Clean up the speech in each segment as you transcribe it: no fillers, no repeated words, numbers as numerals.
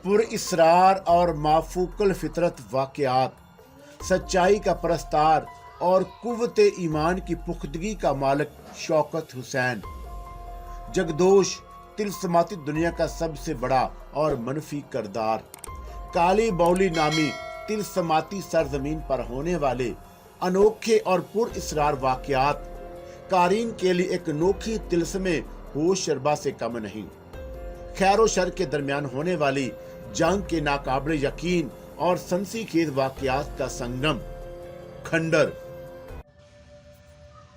پر اسرار اور مافوق الفطرت واقعات، سچائی کا پرستار اور قوت ایمان کی پختگی کا مالک شوکت حسین، جگدوش طلسماتی دنیا کا سب سے بڑا اور منفی کردار، کالی بولی نامی طلسماتی سرزمین پر ہونے والے انوکھے اور پر اسرار واقعات قارئین کے لیے ایک انوکھی طلسم ہوش شربا سے کم نہیں۔ خیر و شر کے درمیان ہونے والی جنگ کے ناقابل یقین اور سنسی خیز واقعات کا سنگم، کھنڈر۔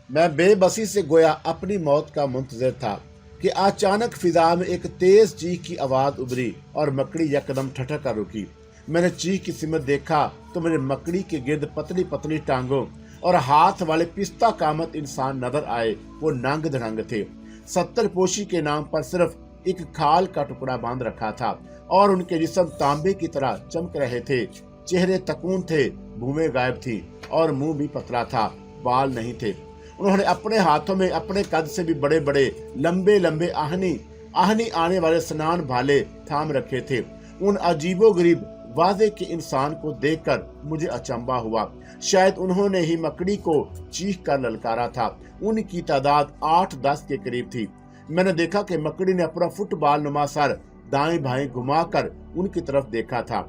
میں بے بسی سے گویا اپنی موت کا منتظر تھا کہ اچانک فضا میں ایک تیز چیخ کی آواز ابھری اور مکڑی یکدم ٹھٹک کر رکی۔ میں نے چیخ کی سمت دیکھا تو مجھے مکڑی کے گرد پتلی پتلی ٹانگوں اور ہاتھ والے پستہ کامت انسان نظر آئے۔ وہ ننگ دھڑنگ تھے، 70 پوشی کے نام پر صرف ایک کھال کا ٹکڑا باندھ رکھا تھا اور ان کے جسم تانبے کی طرح چمک رہے تھے۔ چہرے تکون تھے، بھویں غائب تھی اور منہ بھی پتلا تھا، بال نہیں تھے۔ انہوں نے اپنے ہاتھوں میں اپنے قد سے بھی بڑے بڑے لمبے لمبے آہنی آنے والے سنان بھالے تھام رکھے تھے۔ ان عجیب و غریب واضح کے انسان کو دیکھ کر مجھے اچنبھا ہوا۔ شاید انہوں نے ہی مکڑی کو چیخ کر للکارا تھا۔ ان کی تعداد 8-10 کے قریب تھی۔ میں نے دیکھا کہ مکڑی نے اپنا فٹ بال نما سر دائیں بائیں گھما کر ان کی طرف دیکھا تھا۔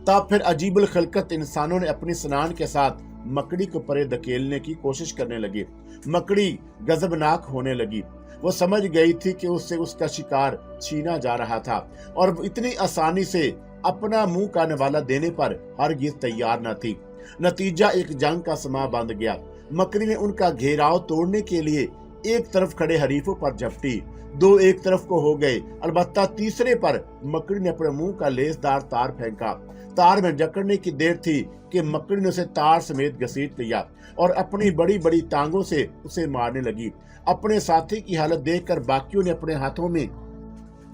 تب پھر عجیب الخلقت انسانوں نے اپنی سنان کے ساتھ مکڑی کو پرے دھکیلنے کی کوشش کرنے لگے۔ مکڑی غضبناک ہونے لگی۔ وہ سمجھ گئی تھی کہ اس سے اس کا شکار چھینا جا رہا تھا اور وہ اتنی آسانی سے اپنا منہ کا نوالا دینے پر ہرگز تیار نہ تھی۔ نتیجہ ایک جنگ کا سماں بند گیا۔ مکڑی نے ان کا گھیراؤ توڑنے کے لیے ایک طرف کھڑے حریفوں پر جھپٹی۔ 2 ایک طرف کو ہو گئے، البتہ تیسرے پر مکڑی نے اپنے منہ کا لیسدار تار پھینکا۔ تار میں جکڑنے کی دیر تھی کہ مکڑی نے اسے تار سمیت گھسیٹ لیا اور اپنی بڑی بڑی ٹانگوں سے اسے مارنے لگی۔ اپنے ساتھی کی حالت دیکھ کر باقیوں نے اپنے ہاتھوں میں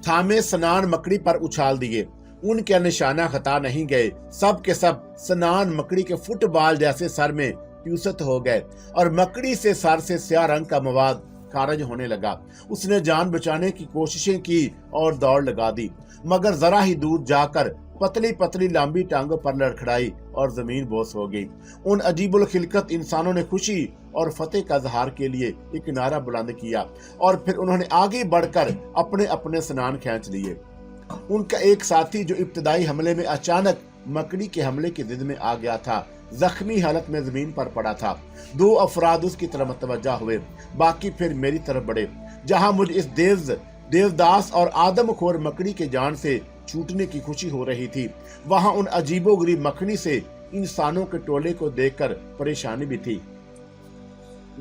تھامے سنان مکڑی پر اچھال دیے۔ ان کے نشانہ خطا نہیں گئے، سب کے سب سنان مکڑی کے فٹ بال جیسے سر میں پیوست ہو گئے اور مکڑی سے سر سے سیاہ رنگ کا مواد خارج ہونے لگا۔ اس نے جان بچانے کی کوششیں کی اور دوڑ لگا دی، مگر ذرا ہی دور جا کر پتلی پتلی لمبی ٹانگوں پر لڑکھڑائی اور زمین بوس ہو گئی۔ ان عجیب الخلقت انسانوں نے خوشی اور فتح کا اظہار کے لیے ایک نعرہ بلند کیا اور پھر انہوں نے آگے بڑھ کر اپنے اپنے سنان کھینچ لیے۔ ان کا ایک ساتھی جو ابتدائی حملے میں اچانک مکڑی کے حملے کی زد میں آ گیا تھا، زخمی حالت میں زمین پر پڑا تھا۔ 2 افراد اس کی طرف متوجہ ہوئے، باقی پھر میری طرف بڑھے۔ جہاں مجھے اس دیوداس اور آدم خور مکڑی کے جان سے چھوٹنے کی خوشی ہو رہی تھی، وہاں ان عجیب و غریب مکڑی سے انسانوں کے ٹولے کو دیکھ کر پریشانی بھی تھی۔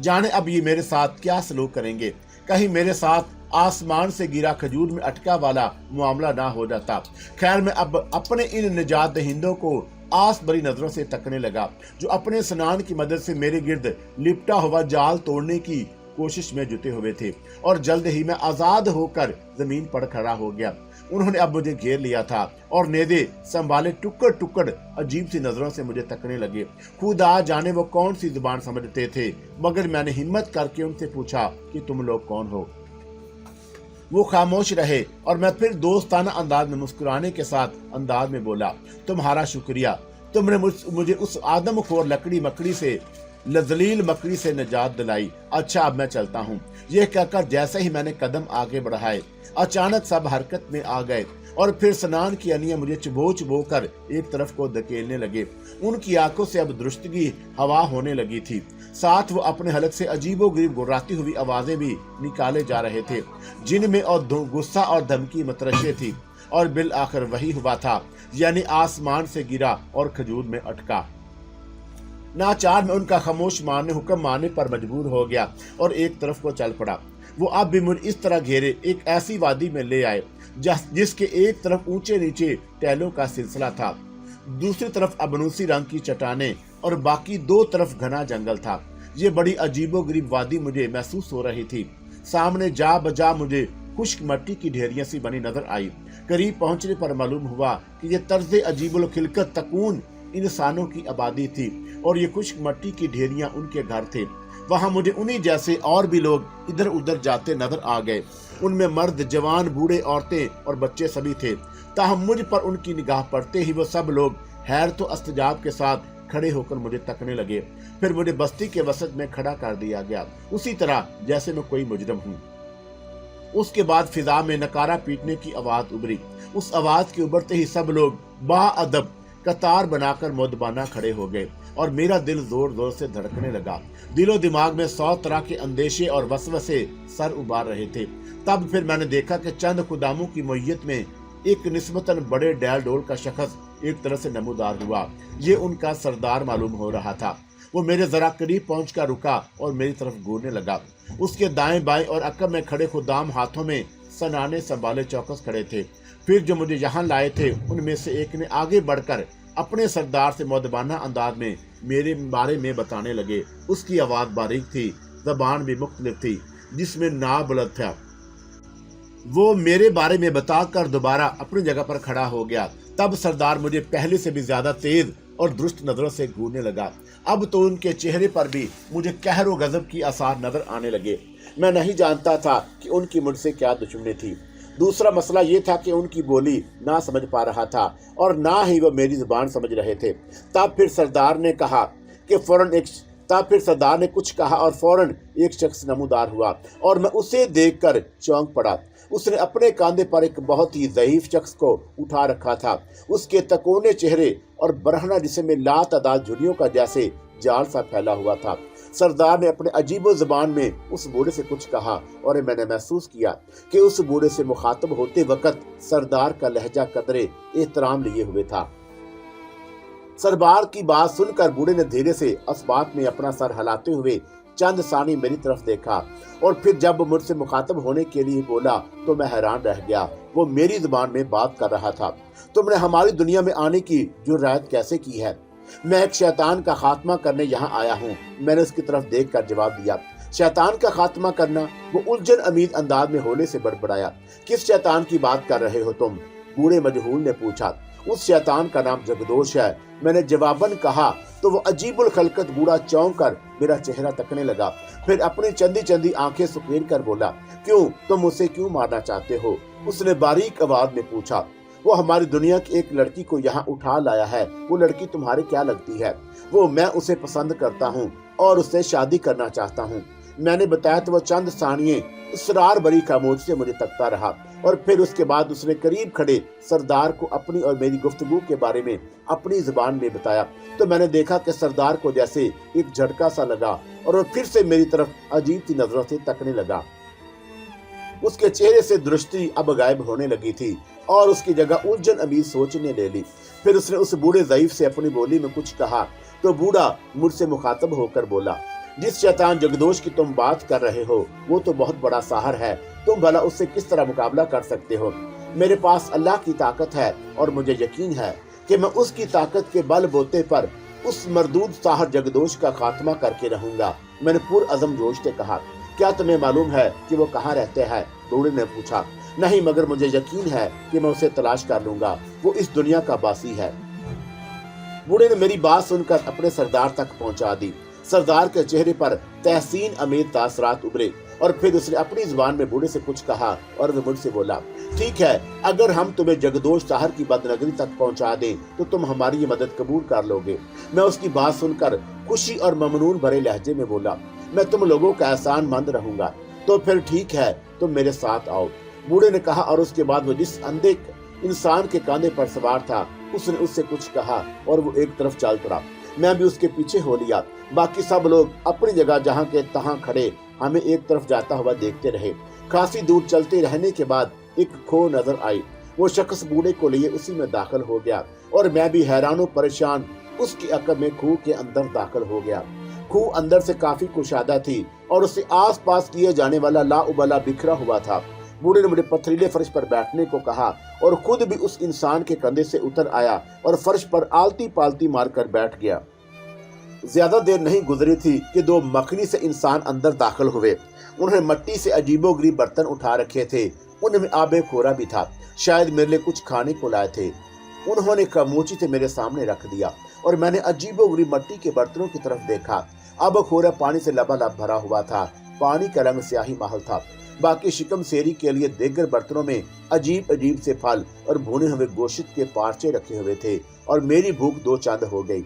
جانے اب یہ میرے ساتھ کیا سلوک کریں گے؟ کہیں میرے ساتھ آسمان سے گرا کھجور میں اٹکا والا معاملہ نہ ہو جاتا۔ خیر میں اب اپنے ان نجات دہندوں کو آس بری نظروں سے تکنے لگا، جو اپنے سنان کی مدد سے میرے گرد لپٹا ہوا جال توڑنے کی کوشش میں جٹے ہوئے تھے، اور جلد ہی میں آزاد ہو کر زمین پر کھڑا ہو گیا۔ انہوں نے اب مجھے گھیر لیا تھا اور نیزے سنبھالے ٹکڑ ٹکڑ عجیب سی نظروں سے مجھے تکنے لگے۔ خدا جانے وہ کون سی زبان سمجھتے تھے، مگر میں نے ہمت کر کے ان سے پوچھا کہ تم لوگ کون ہو؟ وہ خاموش رہے اور میں پھر دوستانہ انداز میں مسکرانے کے ساتھ انداز میں بولا، تمہارا شکریہ، تم نے مجھے اس آدم خور لکڑی مکڑی سے ذلیل مکڑی سے نجات دلائی۔ اچھا اب میں چلتا ہوں۔ یہ کہہ کر جیسے ہی میں نے قدم آگے بڑھائے، اچانک سب حرکت میں آ گئے اور پھر سنان کی انیاں مجھے چبو چبو کر ایک طرف کو دھکیلنے لگے۔ ان کی آنکھوں سے اب درشتگی ہوا ہونے لگی تھی، ساتھ وہ اپنے حلق سے عجیب و غریب گراتی ہوئی آوازیں بھی نکالے جا رہے تھے، جن میں اور غصہ اور دھمکی مترشے تھی، اور بالآخر وہی ہوا تھا، یعنی آسمان سے گرا اور کھجور میں اٹکا۔ ناچار میں ان کا خاموش حکم ماننے پر مجبور ہو گیا اور ایک طرف کو چل پڑا۔ وہ اب بھی مجھے اس طرح گھیرے ایک ایسی وادی میں لے آئے جس کے ایک طرف اونچے نیچے ٹہلوں کا سلسلہ تھا، دوسری طرف ابنوسی رنگ کی چٹانیں اور باقی 2 طرف گھنا جنگل تھا۔ یہ بڑی عجیب و غریب وادی مجھے محسوس ہو رہی تھی۔ سامنے جا بجا مجھے خشک مٹی کی ڈھیریاں سی بنی نظر آئی۔ قریب پہنچنے پر معلوم ہوا کہ یہ طرز عجیب الخلقت تکون انسانوں کی آبادی تھی اور یہ خشک مٹی کی ڈھیریاں ان کے گھر تھے۔ وہاں مجھے انہی جیسے اور بھی لوگ ادھر ادھر جاتے نظر آ گئے۔ ان میں مرد، جوان، بوڑھے، عورتیں اور بچے سبھی تھے۔ تاہم مجھ پر ان کی نگاہ پڑتے ہی وہ سب لوگ حیرت و استعجاب کے ساتھ کھڑے ہو کر مجھے تکنے لگے۔ پھر مجھے بستی کے وسط میں کھڑا کر دیا گیا، اسی طرح جیسے میں کوئی مجرم ہوں۔ اس کے بعد فضا میں نکارہ پیٹنے کی آواز ابھری۔ اس آواز کے ابھرتے ہی سب لوگ با ادب قطار بنا کر مودبانہ کھڑے ہو گئے اور میرا دل زور زور سے دھڑکنے لگا۔ دل و دماغ میں 100 طرح کے اندیشے اور وسوسے سر ابار رہے تھے۔ تب پھر میں نے دیکھا کہ چند خداموں کی معیت میں ایک نسبتاً بڑے ڈیل ڈول کا شخص ایک طرح سے نمودار ہوا۔ یہ ان کا سردار معلوم ہو رہا تھا۔ وہ میرے ذرا قریب پہنچ کر رکا اور میری طرف گورنے لگا۔ اس کے دائیں بائیں اور عقب میں کھڑے خدام ہاتھوں میں سنانے سنبھالے چوکس کھڑے تھے۔ پھر جو مجھے یہاں لائے تھے ان میں سے ایک نے آگے بڑھ کر اپنے سردار سے مودبانہ انداز میں میرے بارے میں بتانے لگے۔ اس کی آواز باریک تھی، زبان بھی مختلف تھی، جس میں نا بلند تھا۔ وہ میرے بارے میں بتا کر دوبارہ اپنی جگہ پر کھڑا ہو گیا۔ تب سردار مجھے پہلے سے بھی زیادہ تیز اور درست نظروں سے گھورنے لگا۔ اب تو ان کے چہرے پر بھی مجھے قہر و غضب کی آثار نظر آنے لگے۔ میں نہیں جانتا تھا کہ ان کی مجھ سے کیا دشمنی تھی۔ دوسرا مسئلہ یہ تھا کہ ان کی بولی نہ سمجھ پا رہا تھا اور نہ ہی وہ میری زبان سمجھ رہے تھے۔ تب پھر سردار نے کچھ کہا اور فوراً ایک شخص نمودار ہوا اور میں اسے دیکھ کر چونک پڑا۔ اس نے اپنے کاندھے پر ایک بہت ہی ضعیف شخص کو اٹھا رکھا تھا۔ اس کے تکونے چہرے اور برہنہ جسم میں لاتعداد جھریوں کا جیسے جال سا پھیلا ہوا تھا۔ سردار نے اپنے عجیب و زبان میں اس بوڑھے سے کچھ کہا اور میں نے محسوس کیا کہ اس بوڑھے سے مخاطب ہوتے وقت سردار کا لہجہ قدرے احترام لیے ہوئے تھا۔ سردار کی بات سن کر بوڑھے نے دھیرے سے اسبات میں اپنا سر ہلاتے ہوئے چند ثانی میری طرف دیکھا اور پھر جب مجھ سے مخاطب ہونے کے لیے بولا تو میں حیران رہ گیا۔ وہ میری زبان میں بات کر رہا تھا۔ تم نے ہماری دنیا میں آنے کی جرأت کیسے کی ہے؟ میں ایک شیطان کا خاتمہ کرنے یہاں آیا ہوں، میں نے اس کی طرف دیکھ کر جواب دیا۔ شیطان کا خاتمہ کرنا؟ وہ الجھن امید انداز میں ہولے سے بڑبڑایا۔ کس شیطان کی بات کر رہے ہو تم؟ بوڑھے مجہول نے پوچھا۔ اس شیطان کا نام جگدوش ہے، میں نے جواباً کہا۔ تو وہ عجیب الخلقت بوڑھا چونک کر میرا چہرہ تکنے لگا، پھر اپنی چندی چندی آنکھیں سکھیر کر بولا، کیوں؟ تم اسے کیوں مارنا چاہتے ہو؟ اس نے باریک آواز میں پوچھا۔ وہ ہماری دنیا کی ایک لڑکی کو یہاں اٹھا لایا ہے۔ وہ لڑکی تمہارے کیا لگتی ہے؟ میں اسے پسند کرتا ہوں اور اس سے شادی کرنا چاہتا ہوں، میں نے بتایا۔ تو وہ چند ثانیے اسرار بری خاموشی سے مجھے تکتا رہا اور پھر اس کے بعد اس نے قریب کھڑے سردار کو اپنی اور میری گفتگو کے بارے میں اپنی زبان میں بتایا۔ تو میں نے دیکھا کہ سردار کو جیسے ایک جھٹکا سا لگا اور وہ پھر سے میری طرف عجیب سی نظروں سے تکنے لگا۔ اس کے چہرے سے درشتی اب غائب ہونے لگی تھی اور اس کی جگہ الجھن امیز سوچ نے لے لی۔ پھر اس نے اس بوڑھے ضعیف سے اپنی بولی میں کچھ کہا تو بوڑھا مجھ سے مخاطب ہو کر بولا، جس شیطان جگدوش کی تم بات کر رہے ہو وہ تو بہت بڑا ساحر ہے، تم بھلا اس سے کس طرح مقابلہ کر سکتے ہو؟ میرے پاس اللہ کی طاقت ہے اور مجھے یقین ہے کہ میں اس کی طاقت کے بل بوتے پر اس مردود ساحر جگدوش کا خاتمہ کر کے رہوں گا، میں نے پرعزم جوش سے کہا۔ کیا تمہیں معلوم ہے کہ وہ کہاں رہتے ہیں؟ بوڑھے نے پوچھا۔ نہیں، مگر مجھے یقین ہے کہ میں اسے تلاش کر لوں گا، وہ اس دنیا کا باسی ہے۔ بوڑھے نے میری بات سن کر اپنے سردار تک پہنچا دی۔ سردار کے چہرے پر تحسین امید تاثرات ابھرے اور پھر اس نے اپنی زبان میں بوڑھے سے کچھ کہا اور وہ مجھ سے بولا، ٹھیک ہے، اگر ہم تمہیں جگدوش ساحر کی بدنگری تک پہنچا دیں تو تم ہماری یہ مدد قبول کر لو گے؟ میں اس کی بات سن کر خوشی اور ممنون بھرے لہجے میں بولا، میں تم لوگوں کا احسان مند رہوں گا۔ تو پھر ٹھیک ہے، تم میرے ساتھ آؤ، بوڑھے نے کہا اور اس کے بعد وہ جس اندھے انسان کے کاندھے پر سوار تھا اس نے اس سے کچھ کہا اور وہ ایک طرف چل پڑا۔ میں بھی اس کے پیچھے ہو لیا۔ باقی سب لوگ اپنی جگہ جہاں کے تہاں کھڑے ہمیں ایک طرف جاتا ہوا دیکھتے رہے۔ خاصی دور چلتے رہنے کے بعد ایک کھو نظر آئی۔ وہ شخص بوڑھے کو لیے اسی میں داخل ہو گیا اور میں بھی حیران و پریشان اس کے عقب میں کھو کے اندر داخل ہو گیا۔ کھو اندر سے کافی کشادہ تھی اور اس سے آس پاس کیے جانے والا لا ابالا بکھرا ہوا تھا۔ بوڑھے نے مجھے پتھریلے فرش پر بیٹھنے کو کہا اور خود بھی اس انسان کے کندھے سے اتر آیا اور فرش پر آلتی پالتی مار کر بیٹھ گیا۔ زیادہ دیر نہیں گزری تھی کہ دو مکھنی سے انسان اندر داخل ہوئے۔ انہوں نے مٹی سے عجیب و غریب برتن اٹھا رکھے تھے، ان میں آب خورا بھی تھا، شاید میرے لیے کچھ کھانے کو لائے تھے۔ انہوں نے خاموشی سے میرے سامنے رکھ دیا اور میں نے عجیب و غریب مٹی کے برتنوں کی طرف دیکھا۔ آب خورا پانی سے لبالب بھرا ہوا تھا، پانی کا رنگ سیاہی محل تھا۔ बाकी शिकम सेरी के लिए देगर बर्तनों में अजीब अजीब से फल और भुने हुए गोश्त के पार्चे रखे हुए थे और मेरी भूख दो चांद हो गई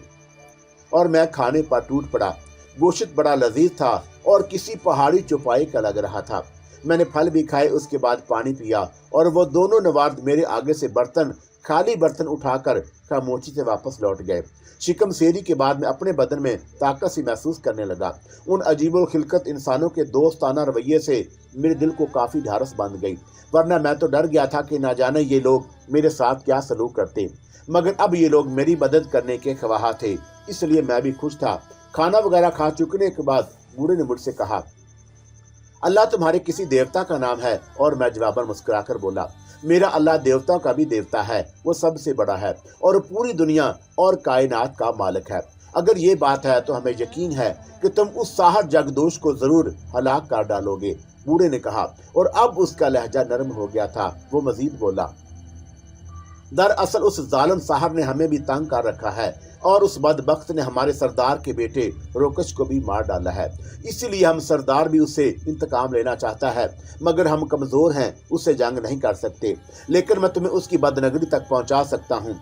और मैं खाने पर टूट पड़ा। गोश्त बड़ा लजीज था और किसी पहाड़ी चौपाई का लग रहा था। मैंने फल भी खाए, उसके बाद पानी पिया और वो दोनों नवार्द मेरे आगे से खाली बर्तन उठाकर खामोशी से वापस लौट गए। शिकम सेरी के बाद मैं अपने बदन में ताकत सी महसूस करने लगा। उन अजीबुल खिलकत इंसानों के दोस्ताना रवैये से मेरे दिल को काफी ढारस बंध गई, वरना मैं तो डर गया था कि ना जाने ये लोग मेरे साथ क्या सलूक करते। मगर अब ये लोग मेरी मदद करने के ख्वाह थे, इसलिए मैं भी खुश था। खाना वगैरह खा चुकने के बाद बूढ़े ने मुझसे कहा, अल्लाह तुम्हारे किसी देवता का नाम है? और मैं जवाबन मुस्कुराकर बोला, मेरा अल्लाह देवताओं का भी देवता है, वो सबसे बड़ा है और पूरी दुनिया और कायनात का मालिक है। अगर ये बात है तो हमें यकीन है कि तुम उस साहर जगदोश को जरूर हलाक कर डालोगे, बूढ़े ने कहा और अब उसका लहजा नरम हो गया था। वो मजीद बोला, दरअसल उस जालिम साहर ने हमें भी तंग कर रखा है और उस बदबख्त ने हमारे सरदार के बेटे रोकश को भी मार डाला है। इसीलिए हम सरदार भी उससे इंतकाम लेना चाहता है, मगर हम कमजोर हैं, उससे जंग नहीं कर सकते। लेकिन मैं तुम्हें उसकी बदनगरी तक पहुंचा सकता हूं।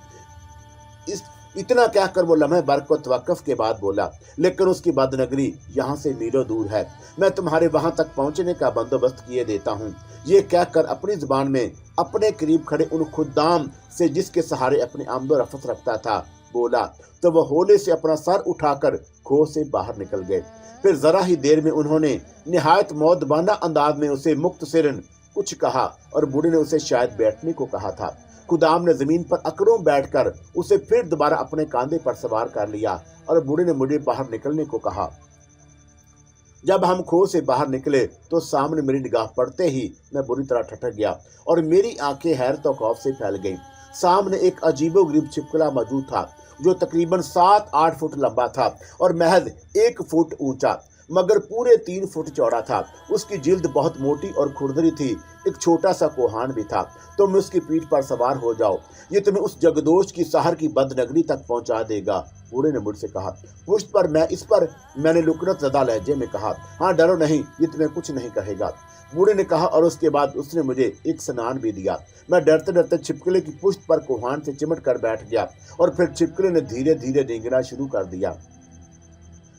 इतना कहकर वो लम्हे भर को तवक्कुफ के बाद बोला, लेकिन उसकी बदनगरी यहाँ से मीलों दूर है। मैं तुम्हारे वहां तक पहुंचने का बंदोबस्त किए देता हूँ। ये कहकर अपनी जुबान में अपने करीब खड़े उन खुदाम से जिसके सहारे अपनी आमदो रफत रखता था बोला, तो वह होले से अपना सर उठाकर खो से बाहर निकल गए। फिर जरा ही देर में उन्होंने निहायत मौदबाना अंदाज में उसे मुख्तसरन कुछ कहा और बूढ़े ने उसे शायद बैठने को कहा था। खुदाम ने जमीन पर अकड़ों बैठकर उसे फिर दोबारा अपने कांधे पर सवार कर लिया और बूढ़े ने मुझे बाहर निकलने को कहा। जब हम खो से बाहर निकले तो सामने मेरी निगाह पड़ते ही मैं बुरी तरह ठठक गया और मेरी आंखें हैरत और खौफ से फैल गईं। सामने एक अजीबोगरीब छिपकला मौजूद था जो तकरीबन 7-8 फुट लंबा था और महज 1 फुट ऊंचा, मगर पूरे 3 फुट चौड़ा था। उसकी जिल्द बहुत मोटी और खुरदरी थी। एक छोटा सा कोहान भी था। तुम उसकी पीठ पर सवार हो जाओ, ये तुम्हें उस जगदोश की सहर की बदनगरी तक पहुंचा देगा, बूढ़े ने मुझसे कहा। पुष्ट पर मैंने लुकनत ज़दा लहजे में कहा, हाँ डरो नहीं, ये तुम्हें कुछ नहीं कहेगा, बूढ़े ने कहा। और उसके बाद उसने मुझे एक स्नान भी दिया। मैं डरते डरते छिपकले की पुष्ट पर कोहान से चिमट कर बैठ गया और फिर छिपकले ने धीरे धीरे रेंगना शुरू कर दिया।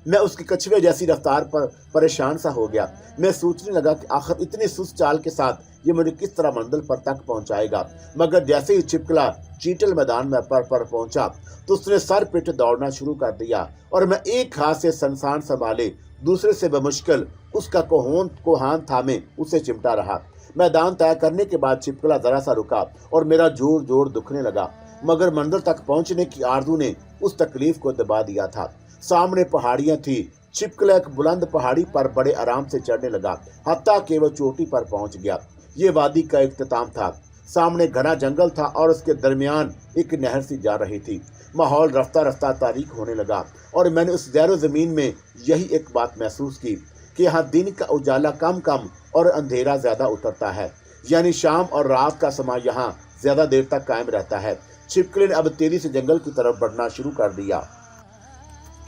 मैं उसके कछुए जैसी रफ्तार पर परेशान सा हो गया। मैं सोचने लगा कि आखिर इतनी सुस्त चाल के साथ ये मुझे किस तरह मंजिल पर तक पहुंचाएगा। मगर जैसे ही छिपकला चीटल मैदान में पर पहुंचा तो उसने सर पिट दौड़ना शुरू कर दिया और मैं एक हाथ से संसान संभाले दूसरे से बमुश्किल उसका कोहान थामे उसे चिमटा रहा। मैदान तय करने के बाद छिपकला जरा सा रुका और मेरा जोर जोर दुखने लगा, मगर मंजिल तक पहुंचने की आरज़ू ने उस तकलीफ को दबा दिया था। सामने पहाड़ियां थी। छिपकला एक बुलंद पहाड़ी पर बड़े आराम से चढ़ने लगा, हत्ता कि वह चोटी पर पहुंच गया। ये वादी का इख्तिताम था। सामने घना जंगल था और उसके दरमियान एक नहर सी जा रही थी। माहौल रफ्ता रफ्ता तारीक होने लगा और मैंने उस ज़ैरो ज़मीन में यही एक बात महसूस की कि यहाँ दिन का उजाला कम कम और अंधेरा ज़्यादा उतरता है, यानी शाम और रात का समय यहाँ ज़्यादा देर तक कायम रहता है। छिपकले ने अब तेजी से जंगल की तरफ बढ़ना शुरू कर दिया।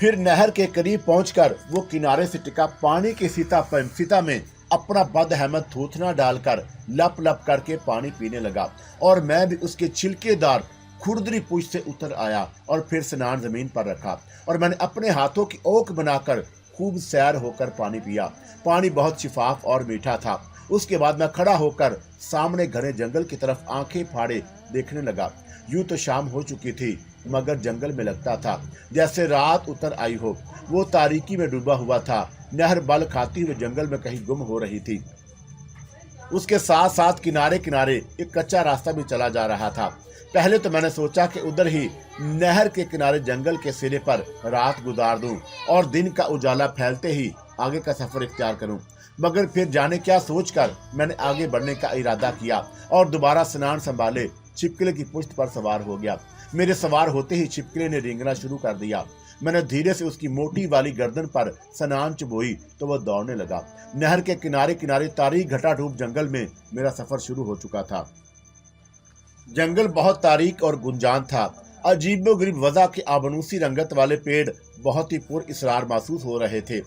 फिर नहर के करीब पहुंचकर वो किनारे से टिका पानी के सीता में अपना बदहमद थूथना डालकर लप लप करके पानी पीने लगा और मैं भी उसके छिलकेदार खुरदरी पूंछ से उतर आया और फिर स्नान जमीन पर रखा और मैंने अपने हाथों की ओक बनाकर खूब सैर होकर पानी पिया। पानी बहुत शिफाफ और मीठा था। उसके बाद मैं खड़ा होकर सामने घने जंगल की तरफ आंखें फाड़े देखने लगा। यूं तो शाम हो चुकी थी, मगर जंगल में लगता था जैसे रात उतर आई हो। वो तारीकी में डूबा हुआ था। नहर बल खाती हुए जंगल में कहीं गुम हो रही थी। उसके साथ साथ किनारे किनारे एक कच्चा रास्ता भी चला जा रहा था। पहले तो मैंने सोचा कि उधर ही नहर के किनारे जंगल के सिरे पर रात गुजार दूं और दिन का उजाला फैलते ही आगे का सफर इख्तियार करूं, मगर फिर जाने क्या सोचकर मैंने आगे बढ़ने का इरादा किया और दोबारा स्नान संभाले छिपकले की पुश्त पर सवार हो गया। मेरे सवार होते ही छिपकले ने रेंगना शुरू कर दिया। मैंने धीरे से उसकी मोटी वाली गर्दन पर स्नान चुभोई तो वह दौड़ने लगा। नहर के किनारे किनारे तारीक घटाधूप जंगल में मेरा सफर शुरू हो चुका था। जंगल बहुत तारीक और गुंजान था। अजीबोगरीब वजह के आबनूसी रंगत वाले पेड़ बहुत ही पुर इसरार महसूस हो रहे थे।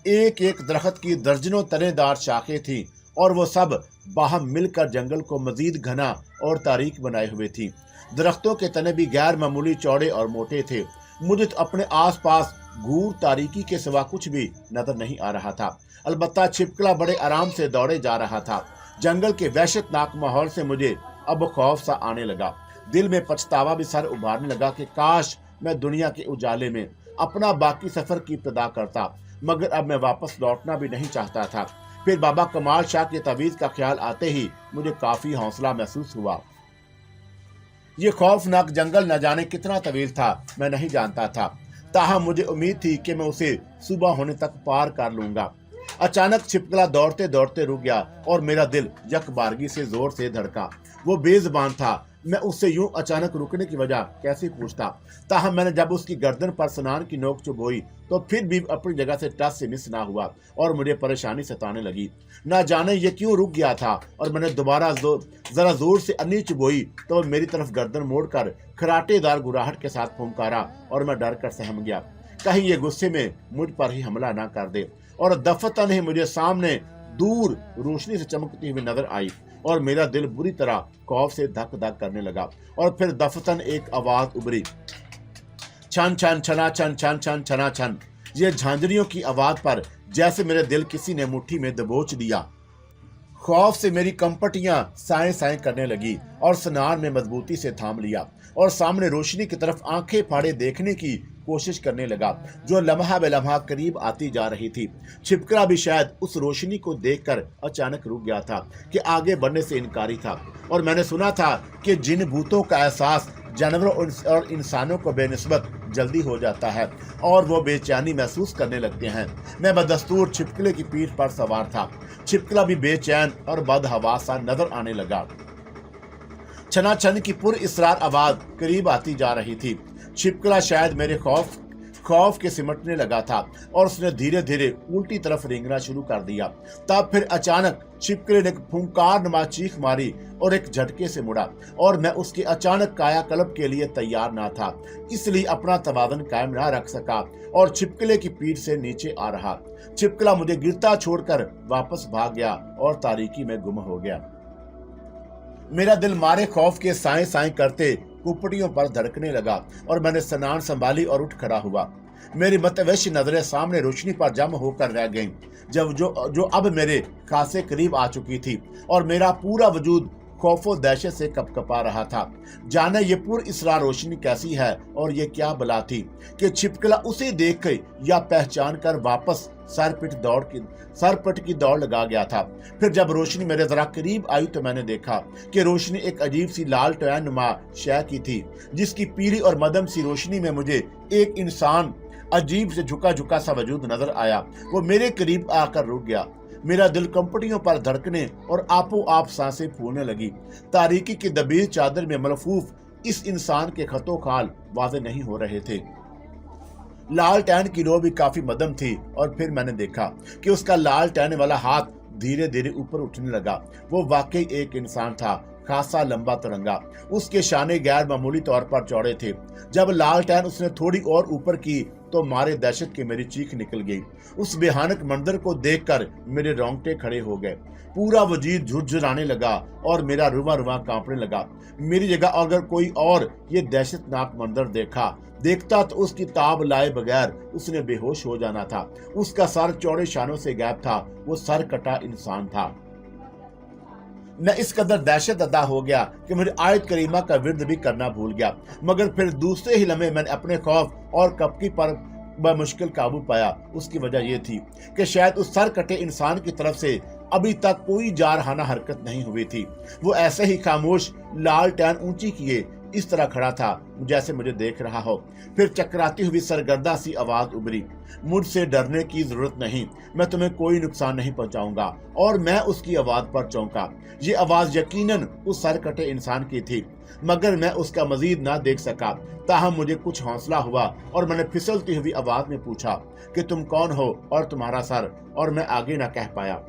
एक एक दरख्त की दर्जनों तनेदार शाखें थीं और वो सब बाहम मिलकर जंगल को मजीद घना और तारीक बनाए हुए थी। दरख्तों के तने भी गैर मामूली चौड़े और मोटे थे। मुझे तो अपने आसपास घूर तारीकी के सिवा कुछ भी नजर नहीं आ रहा था। अलबत्ता छिपकला बड़े आराम से दौड़े जा रहा था। जंगल के वहशतनाक माहौल से मुझे अब खौफ सा आने लगा। दिल में पछतावा भी सर उभारने लगा कि काश मैं दुनिया के उजाले में अपना बाकी सफर की इब्तिदा करता, मगर अब मैं वापस लौटना भी नहीं चाहता था। फिर बाबा कमाल शाह की तवीज़ का ख्याल आते ही मुझे काफी हौसला महसूस हुआ। ये खौफनाक जंगल न जाने कितना तवील था मैं नहीं जानता था, ताहम मुझे उम्मीद थी कि मैं उसे सुबह होने तक पार कर लूंगा। अचानक छिपकला दौड़ते दौड़ते रुक गया और मेरा दिल यकबारगी से जोर से धड़का। वो बेज़बान था। मैं उससे यूं अचानक रुकने की वजह कैसे पूछता। ताहम मैंने जब उसकी गर्दन पर स्नान की नोक चुभोई तो फिर भी अपनी जगह से टस से मिस ना हुआ और मुझे परेशानी सताने लगी। ना जाने ये क्यों रुक गया था और मैंने दोबारा जरा जोर से अन्नी चुभोई तो मेरी तरफ गर्दन मोड़कर खराटेदार गुराहट के साथ फुंकारा और मैं डर कर सहम गया, कहीं ये गुस्से में मुझ पर ही हमला ना कर दे। और दफतन ही मुझे सामने दूर रोशनी से चमकती हुई नजर आई और मेरा दिल बुरी तरह खौफ से धक धक करने लगा। और फिर दफतन एक आवाज उभरी, छन छन छना छन छन छन छना छन। ये झांझरियों की आवाज पर जैसे मेरे दिल किसी ने मुट्ठी में दबोच दिया। खौफ से मेरी कंपटियां साएं साएं करने लगी और स्नान में मजबूती से थाम लिया और सामने रोशनी की तरफ आंखें फाड़े देखने की कोशिश करने लगा, जो लम्हा बे लम्हा करीब आती जा रही थी। छिपकला भी शायद उस रोशनी को देखकर अचानक रुक गया था कि आगे बढ़ने से इनकारी था। और मैंने सुना था कि जिन भूतों का एहसास जानवरों और इंसानों को बेनिस्बत जल्दी हो जाता है और वो बेचैनी महसूस करने लगते हैं। मैं बदस्तूर छिपकले की पीठ पर सवार था। छिपकला भी बेचैन और बदहवास सा नजर आने लगा। छना छन की पुर इसरार आवाज करीब आती जा रही थी। छिपकला शायद मेरे खौफ के सिमटने लगा था और उसने धीरे धीरे उल्टी तरफ रेंगना शुरू कर दिया। तब फिर अचानक छिपकले ने फुंकार नुमा चीख मारी और एक झटके से मुड़ा और मैं उसके अचानक कायाकल्प के लिए तैयार ना था, इसलिए अपना तवाज़ुन कायम ना रख सका और छिपकले की पीठ से नीचे आ रहा। छिपकला मुझे गिरता छोड़कर वापस भाग गया और तारीकी में गुम हो गया। मेरा दिल मारे खौफ के साएं साएं करते कुपटियों पर धड़कने लगा और मैंने स्नान संभाली और उठ खड़ा हुआ। मेरी मतवैशी नजरें सामने रोशनी पर जम होकर रह गईं, जो अब मेरे खासे करीब आ चुकी थी और मेरा पूरा वजूद खौफो दहशत से कपकपा रहा था। जाने ये पुर इसरार रोशनी कैसी है और ये क्या बला थी कि छिपकला उसे देख कर या पहचान कर वापस सरपट की दौड़ लगा गया था। फिर जब रोशनी मेरे जरा करीब आई तो मैंने देखा कि रोशनी एक अजीब सी लाल टैन नुमा शय की थी, जिसकी पीली और मदम सी रोशनी में मुझे एक इंसान अजीब से झुका झुका सा वजूद नजर आया। वो मेरे करीब आकर रुक गया। मेरा दिल कंपटियों पर धड़कने और आपो आप सांसें फूलने लगी। तारीकी की दबीर चादर में मलफूफ इस इंसान के खतो खाल वाज़े नहीं हो रहे थे। लाल टैन की रो भी काफी मदम थी और फिर मैंने देखा कि उसका लाल टैन वाला हाथ धीरे धीरे ऊपर उठने लगा। वो वाकई एक इंसान था, खासा लंबा तिरंगा। उसके शाने गैर मामूली तौर पर चौड़े थे। जब लाल टैन उसने थोड़ी और ऊपर की तो मारे दहशत की मेरी चीख निकल गई। उस बेहानक मंजर को देखकर मेरे रोंगटे खड़े हो गए। पूरा वजूद झुरझुराने लगा और मेरा रुआ रुआ कांपने लगा। मेरी जगह अगर कोई और ये दहशतनाक मंजर देखता तो उसकी ताब लाए बगैर उसने बेहोश हो जाना था। उसका सर चौड़े शानों से गायब था। वो सर कटा इंसान था। मैं इस कदर दहशत अदा हो गया कि मुझे आयत करीमा का विर्द भी करना भूल गया। मगर फिर दूसरे ही लम्हे मैंने अपने खौफ और कपकी पर बमुश्किल काबू पाया। उसकी वजह यह थी कि शायद उस सर कटे इंसान की तरफ से अभी तक कोई जारहाना हरकत नहीं हुई थी। वो ऐसे ही खामोश लाल टैन ऊंची किए इस तरह खड़ा था जैसे मुझे देख रहा हो। फिर चकराती हुई सरगर्दा सी आवाज उभरी, मुझसे डरने की जरूरत नहीं, मैं तुम्हें कोई नुकसान नहीं पहुंचाऊंगा। और मैं उसकी आवाज पर चौंका। ये आवाज यकीनन उस सर कटे इंसान की थी, मगर मैं उसका मजीद ना देख सका। ताहम मुझे कुछ हौसला हुआ और मैंने फिसलती हुई आवाज में पूछा कि तुम कौन हो और तुम्हारा सर, और मैं आगे ना कह पाया।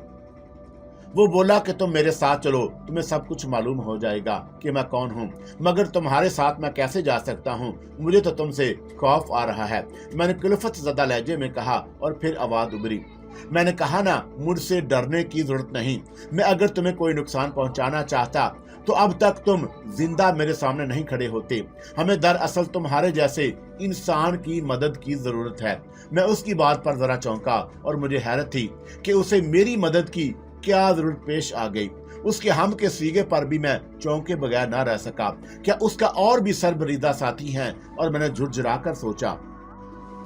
वो बोला कि तुम मेरे साथ चलो, तुम्हें सब कुछ मालूम हो जाएगा कि मैं कौन हूँ। मगर तुम्हारे साथ मैं कैसे जा सकता हूँ, मुझे तो तुमसे खौफ आ रहा है, मैंने कुल्फत ज़दा लहजे में कहा। और फिर आवाज उभरी, میں نے کہا نا مجھ سے ڈرنے کی ضرورت نہیں، میں اگر تمہیں کوئی نقصان پہنچانا چاہتا تو اب تک تم زندہ میرے سامنے نہیں کھڑے ہوتے، ہمیں دراصل تمہارے جیسے انسان کی مدد کی ضرورت ہے۔ میں اس کی بات پر ذرا چونکا اور مجھے حیرت تھی کہ اسے میری مدد کی کیا ضرورت پیش آ گئی۔ اس کے ہم کے سیگے پر بھی میں چونکے بغیر نہ رہ سکا، کیا اس کا اور بھی سربریدہ ساتھی ہیں؟ اور میں نے جھرجھرا کر سوچا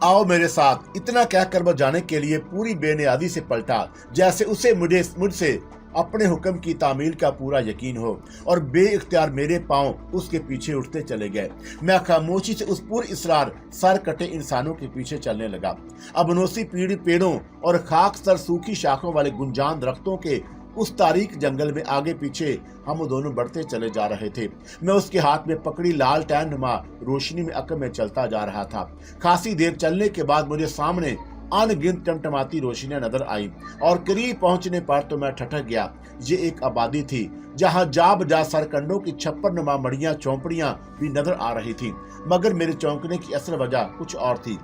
آؤ میرے ساتھ، اتنا کہہ کر وہ جانے کے لیے پوری بے نیازی سے پلٹا جیسے اسے مجھ سے اپنے حکم کی تعمیل کا پورا یقین ہو، اور بے اختیار میرے پاؤں اس کے پیچھے اٹھتے چلے گئے۔ میں خاموشی سے اس پر اصرار سر کٹے انسانوں کے پیچھے چلنے لگا۔ ابنوسی پیڑوں اور خاک سر سوکھی شاخوں والے گنجان درختوں کے اس تاریک جنگل میں آگے پیچھے ہم دونوں بڑھتے چلے جا رہے تھے۔ میں اس کے ہاتھ میں پکڑی لالٹین نما روشنی میں عقب میں چلتا جا رہا تھا۔ خاصی دیر چلنے کے بعد مجھے سامنے ان گنت ٹمٹماتی روشنیاں نظر آئیں، اور قریب پہنچنے پر تو میں ٹھٹک گیا۔ یہ ایک آبادی تھی جہاں جا بجا سرکنڈوں کی چھپر نما مڑیاں چونپڑیاں بھی نظر آ رہی تھیں، مگر میرے چونکنے کی اصل وجہ کچھ اور تھی۔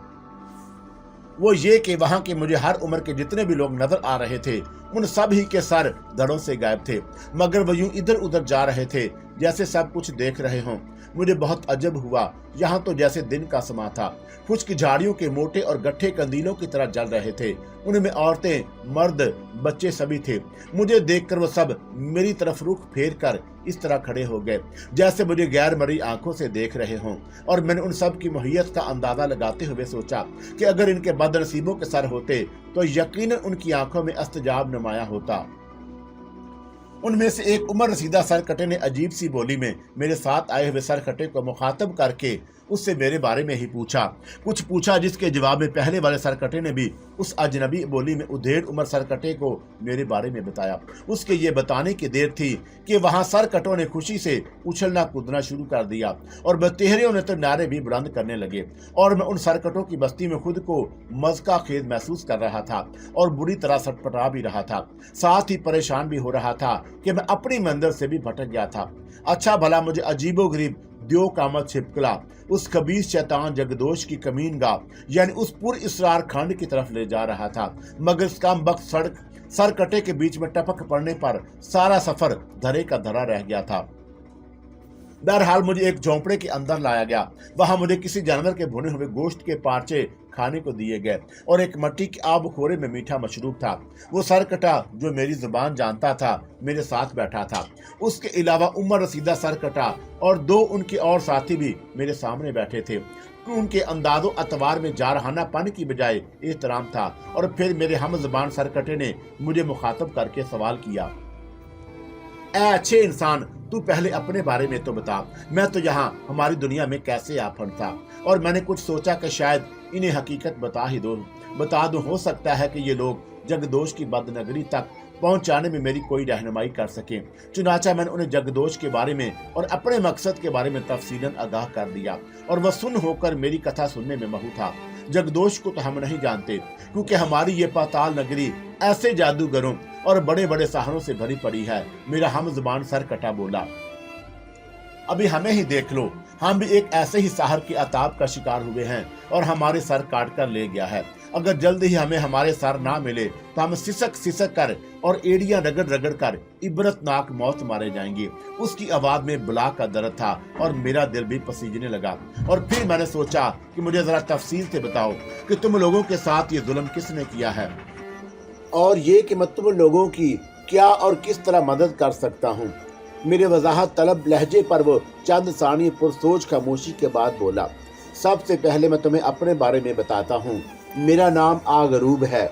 وہ یہ کہ وہاں کے مجھے ہر عمر کے جتنے بھی لوگ نظر آ رہے تھے ان سب ہی کے سر دھڑوں سے غائب تھے، مگر وہ یوں ادھر ادھر جا رہے تھے جیسے سب کچھ دیکھ رہے ہوں۔ مجھے بہت عجب ہوا، یہاں تو جیسے دن کا سما تھا۔ خشک جھاڑیوں کے موٹے اور گٹھے قندیلوں کی طرح جل رہے تھے، ان میں عورتیں، مرد، بچے سبھی تھے۔ مجھے دیکھ کر وہ سب میری طرف رخ پھیر کر اس طرح کھڑے ہو گئے جیسے مجھے غیر مرئی آنکھوں سے دیکھ رہے ہوں، اور میں نے ان سب کی ماہیت کا اندازہ لگاتے ہوئے سوچا کہ اگر ان کے بد نصیبوں کے سر ہوتے تو یقیناً ان کی آنکھوں میں استجاب نمایاں ہوتا۔ ان میں سے ایک عمر رسیدہ سرکٹے نے عجیب سی بولی میں میرے ساتھ آئے ہوئے سرکٹے کو مخاطب کر کے اس سے میرے بارے میں ہی کچھ پوچھا، جس کے جواب میں پہلے والے سرکٹے نے بھی اس اجنبی بولی میں ادھیڑ عمر سرکٹے کو میرے بارے میں بتایا۔ اس کے یہ بتانے کی دیر تھی کہ وہاں سرکٹوں نے خوشی سے اچھلنا کودنا شروع کر دیا، اور بتہریوں نے تو نعرے بھی بلند کرنے لگے، اور میں ان سرکٹوں کی بستی میں خود کو مذاق خیز محسوس کر رہا تھا اور بری طرح سٹپٹا بھی رہا تھا، ساتھ ہی پریشان بھی ہو رہا تھا کہ میں اپنی منزل سے بھی بھٹک گیا تھا۔ اچھا بھلا مجھے عجیب و غریب دیو کامت چھپکلا اس خبیث شیطان جگدوش کی کمین گاہ یعنی اس پر اسرار کھنڈ کی طرف لے جا رہا تھا، مگر اس کام بخت سڑک سرکٹے کے بیچ میں ٹپک پڑنے پر سارا سفر دھرے کا دھرا رہ گیا تھا۔ بہرحال مجھے ایک جھونپڑے کے اندر لایا گیا، وہاں مجھے کسی جانور کے بھنے ہوئے گوشت کے پارچے کھانے کو دیے گئے، اور ایک مٹی کے آب خورے میں میٹھا مشروب تھا۔ وہ سرکٹا جو میری زبان جانتا تھا میرے ساتھ بیٹھا تھا، اس کے علاوہ عمر رسیدہ سرکٹا اور دو ان کے اور ساتھی بھی میرے سامنے بیٹھے تھے۔ ان کے انداز و اطوار میں جارحانہ پن کی بجائے احترام تھا، اور پھر میرے ہم زبان سرکٹے نے مجھے مخاطب کر کے سوال کیا، اے اچھے انسان، تو پہلے اپنے بارے میں تو بتا، میں تو یہاں ہماری دنیا میں کیسے آ پھنسا؟ اور میں نے کچھ سوچا کہ شاید انہیں حقیقت بتا دوں، ہو سکتا ہے کہ یہ لوگ جگدوش کی بدنگری تک پہنچانے میں میری کوئی رہنمائی کر سکیں۔ چنانچہ میں نے انہیں جگدوش کے بارے میں اور اپنے مقصد کے بارے میں تفصیلاً آگاہ کر دیا، اور وہ سن ہو کر میری کتھا سننے میں مہو تھا۔ جگدوش کو تو ہم نہیں جانتے، کیونکہ ہماری یہ پاتال نگری ایسے جادوگروں اور بڑے بڑے ساحروں سے بھری پڑی ہے۔ میرا ہم زبان سرکٹا بولا، ابھی ہمیں ہی دیکھ لو، ہم بھی ایک ایسے ہی ساحر کے عطاب کا شکار ہوئے ہیں، اور ہمارے سر کاٹ کر لے گیا ہے۔ اگر جلد ہی ہمیں ہمارے سر نہ ملے تو ہم سسک کر اور ایڑیاں رگڑ کر عبرتناک موت مارے جائیں گے۔ اس کی آواز میں بلا کا درد تھا، اور میرا دل بھی پسیجنے لگا۔ اور پھر میں نے سوچا کہ مجھے ذرا تفصیل سے بتاؤ کہ تم لوگوں کے ساتھ یہ ظلم کس نے کیا ہے، اور یہ کہ میں تم لوگوں کی کیا اور کس طرح مدد کر سکتا ہوں۔ میرے وضاحت طلب لہجے پر وہ چند ثانیے پرسوچ خاموشی کے بعد بولا، سب سے پہلے میں تمہیں اپنے بارے میں بتاتا ہوں۔ میرا نام آغروب ہے،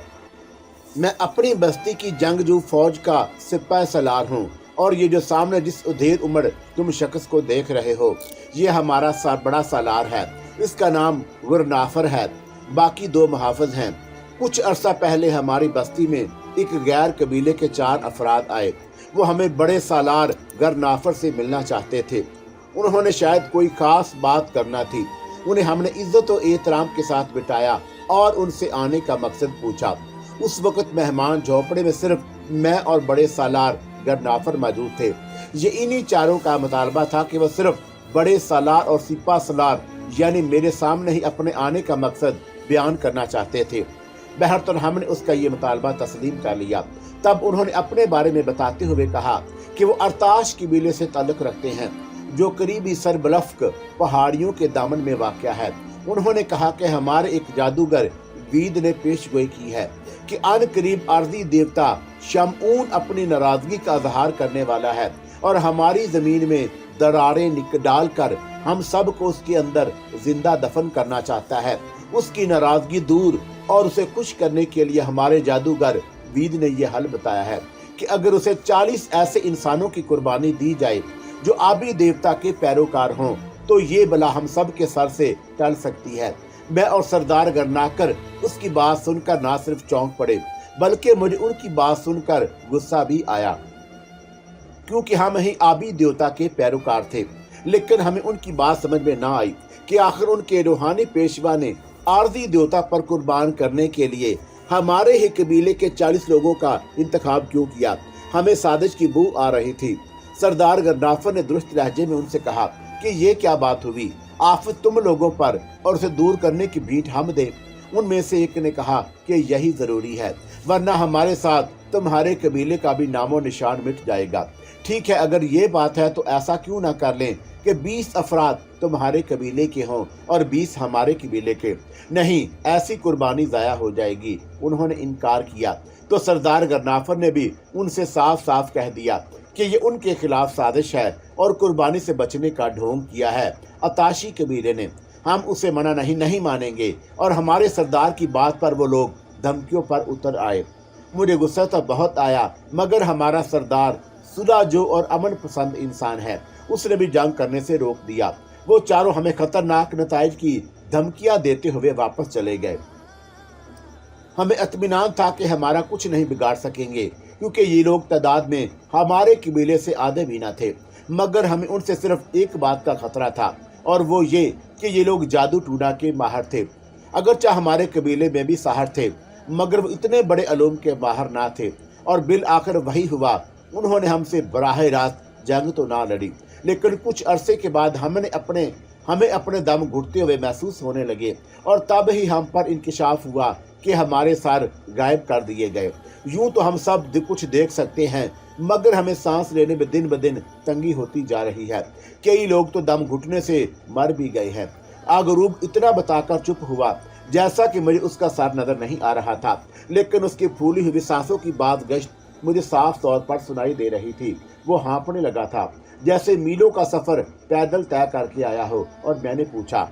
میں اپنی بستی کی جنگجو فوج کا سپہ سالار ہوں، اور یہ جو سامنے جس ادھیر عمر تم شخص کو دیکھ رہے ہو یہ ہمارا بڑا سالار ہے۔ اس کا نام غرنافر ہے، باقی دو محافظ ہیں۔ کچھ عرصہ پہلے ہماری بستی میں ایک غیر قبیلے کے 4 افراد آئے، وہ ہمیں بڑے سالار غرنافر سے ملنا چاہتے تھے۔ انہوں نے شاید کوئی خاص بات کرنا تھی، انہیں ہم نے عزت و احترام کے ساتھ بٹھایا اور ان سے آنے کا مقصد پوچھا۔ اس وقت مہمان جھونپڑے میں صرف میں اور بڑے سالار غرنافر موجود تھے۔ یہ انہی 4 کا مطالبہ تھا کہ وہ صرف بڑے سالار اور سپہ سالار یعنی میرے سامنے ہی اپنے آنے کا مقصد بیان کرنا چاہتے تھے۔ बहरहाल हमने उसका ये मुतालबा तस्लीम कर लिया। तब उन्होंने अपने बारे में बताते हुए कहा कि वो अरताश कबीले से ताल्लुक रखते हैं, जो करीबी सरबलफ्क पहाड़ियों के दामन में वाक़या है। उन्होंने कहा कि हमारे एक जादूगर वीद ने पेशगोई की है कि अन करीब अर्जी देवता शमऊन अपनी नाराजगी का इजहार करने वाला है और हमारी जमीन में दरारें डाल कर हम सब को उसके अंदर जिंदा दफन करना चाहता है। उसकी नाराजगी दूर और उसे खुश करने के लिए हमारे जादूगर वीद ने यह हल बताया है कि अगर उसे 40 ऐसे इंसानों की कुर्बानी दी जाए जो आबी देवता के पैरोकार हों, तो ये बला हम सब के सर से टल सकती है। मैं और सरदार गरनाकर उसकी बात सुनकर ना सिर्फ चौंक पड़े, बल्कि मुझे उनकी बात सुनकर गुस्सा भी आया, क्योंकि हम ही आबी देवता के पैरोकार थे। लेकिन हमें उनकी बात समझ में ना आई कि आखिर उनके रूहानी पेशवा ने आरजी देवता पर कुर्बान करने के लिए हमारे ही कबीले के 40 लोगों का इंतखाब क्यों किया। हमें साजिश की बू आ रही थी। सरदार गरनाफर ने दुरुस्त लहजे में उनसे कहा कि ये क्या बात हुई, आफत तुम लोगों पर और उसे दूर करने की भीख हम दें। उनमें से एक ने कहा कि यही जरूरी है, वरना हमारे साथ तुम्हारे कबीले का भी नामो निशान मिट जाएगा। ठीक है, अगर ये बात है तो ऐसा क्यों ना कर लें कि 20 अफराद तुम्हारे कबीले के हों और 20 हमारे कबीले के। नहीं, ऐसी कुर्बानी ज़ाया हो जाएगी। उन्होंने इनकार किया तो सरदार गरनाफर ने भी उनसे साफ साफ कह दिया कि ये उनके खिलाफ साजिश है और कुर्बानी से बचने का ढोंग किया है अताशी कबीले ने। हम उसे मना नहीं मानेंगे। और हमारे सरदार की बात पर वो लोग धमकियों पर उतर आए। मुझे गुस्सा तो बहुत आया, मगर हमारा सरदार सुलहजो और अमन पसंद इंसान है। उसने भी जंग करने से रोक दिया। वो चारों हमें खतरनाक नताइज की धमकियां देते हुए वापस चले गए। हमें इत्मीनान था कि हमारा कुछ नहीं बिगाड़ सकेंगे, क्योंकि ये लोग तादाद में हमारे कबीले से आधे भी न थे। मगर हमें उनसे सिर्फ एक बात का खतरा था, और वो ये कि ये लोग जादू टूना के माहिर थे। अगरचे हमारे कबीले में भी साहर थे, मगर वो इतने बड़े अलूम के माहिर ना थे। और बिल आखिर वही हुआ। उन्होंने हमसे बराह रास्त जंग तो ना लड़ी, लेकिन कुछ अरसे के बाद हमें अपने दम घुटते हुए महसूस होने लगे, और तब ही हम पर इंकशाफ हुआ कि हमारे सर गायब कर दिए गए। यूं तो हम सब कुछ देख सकते हैं, मगर हमें सांस लेने में दिन ब दिन तंगी होती जा रही है। कई लोग तो दम घुटने से मर भी गए हैं। आगरूब इतना बताकर चुप हुआ जैसा कि मुझे उसका सर नजर नहीं आ रहा था, लेकिन उसकी फूली हुई सांसों की बात गश्त मुझे साफ तौर पर सुनाई दे रही थी। वो हाँफने लगा था, जैसे मीलों का सफर पैदल तय करके आया हो। और मैंने पूछा,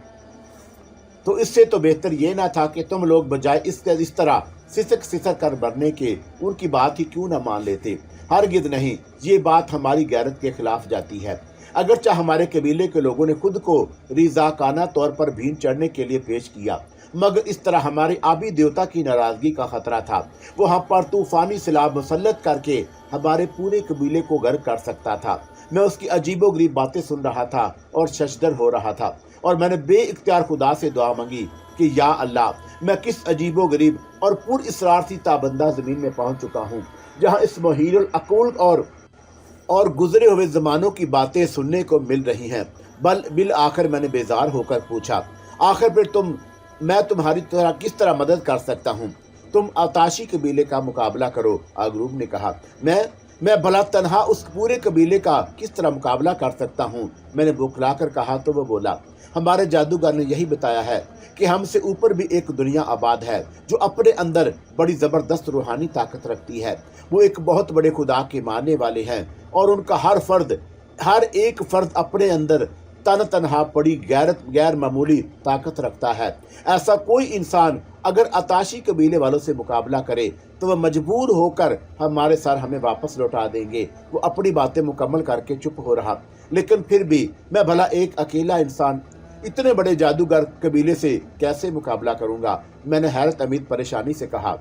तो इससे तो बेहतर ये ना था कि तुम लोग बजाय इस तरह सिसक कर मरने के उनकी बात ही क्यों न मान लेते। हरगिज नहीं, ये बात हमारी गैरत के खिलाफ जाती है। अगरचे हमारे कबीले के लोगों ने खुद को रिजाकाना तौर पर भीन चढ़ने के लिए पेश किया, मगर इस तरह हमारे आबी देवता की नाराजगी का खतरा था। वो हम पर तूफानी सिलाब मुसल्लत करके हमारे पूरे कबीले को गर्क कर सकता था। मैं उसकी अजीबोगरीब बातें सुन रहा था और शशदर हो रहा था, और मैंने बेइख्तियार खुदा से दुआ मांगी कि या अल्लाह, मैं किस अजीबोगरीब और पुर इसरार सी ताबंदा जमीन में पहुंच चुका हूँ, जहाँ इस मुहीरुल अकूल और गुजरे हुए जमानों की बातें सुनने को मिल रही हैं। बिल आखिर मैंने बेजार होकर पूछा, आखिर फिर मैं तुम्हारी तरह किस तरह मदद कर सकता हूँ? तुम अताशी कबीले का मुकाबला करो। आगरूब ने कहा, मैं भला तन्हा उस पूरे कबीले का किस तरह मुकाबला कर सकता हूँ? मैंने बुखलाकर कहा तो वो बोला, हमारे जादूगर ने यही बताया है कि हमसे ऊपर भी एक दुनिया आबाद है जो अपने अंदर बड़ी जबरदस्त रूहानी ताकत रखती है। वो एक बहुत बड़े खुदा के मानने वाले हैं, और उनका हर एक फर्द अपने अंदर तनहा पड़ी गैर मामूली ताकत रखता है। ऐसा कोई इंसान अगर अताशी कबीले वालों से मुकाबला करे तो वह मजबूर होकर हमारे सर हमें वापस लौटा देंगे। वो अपनी बातें मुकम्मल करके चुप हो रहा, लेकिन फिर भी मैं भला एक अकेला इंसान इतने बड़े जादूगर कबीले से कैसे मुकाबला करूंगा? मैंने हैरत अमीद परेशानी से कहा।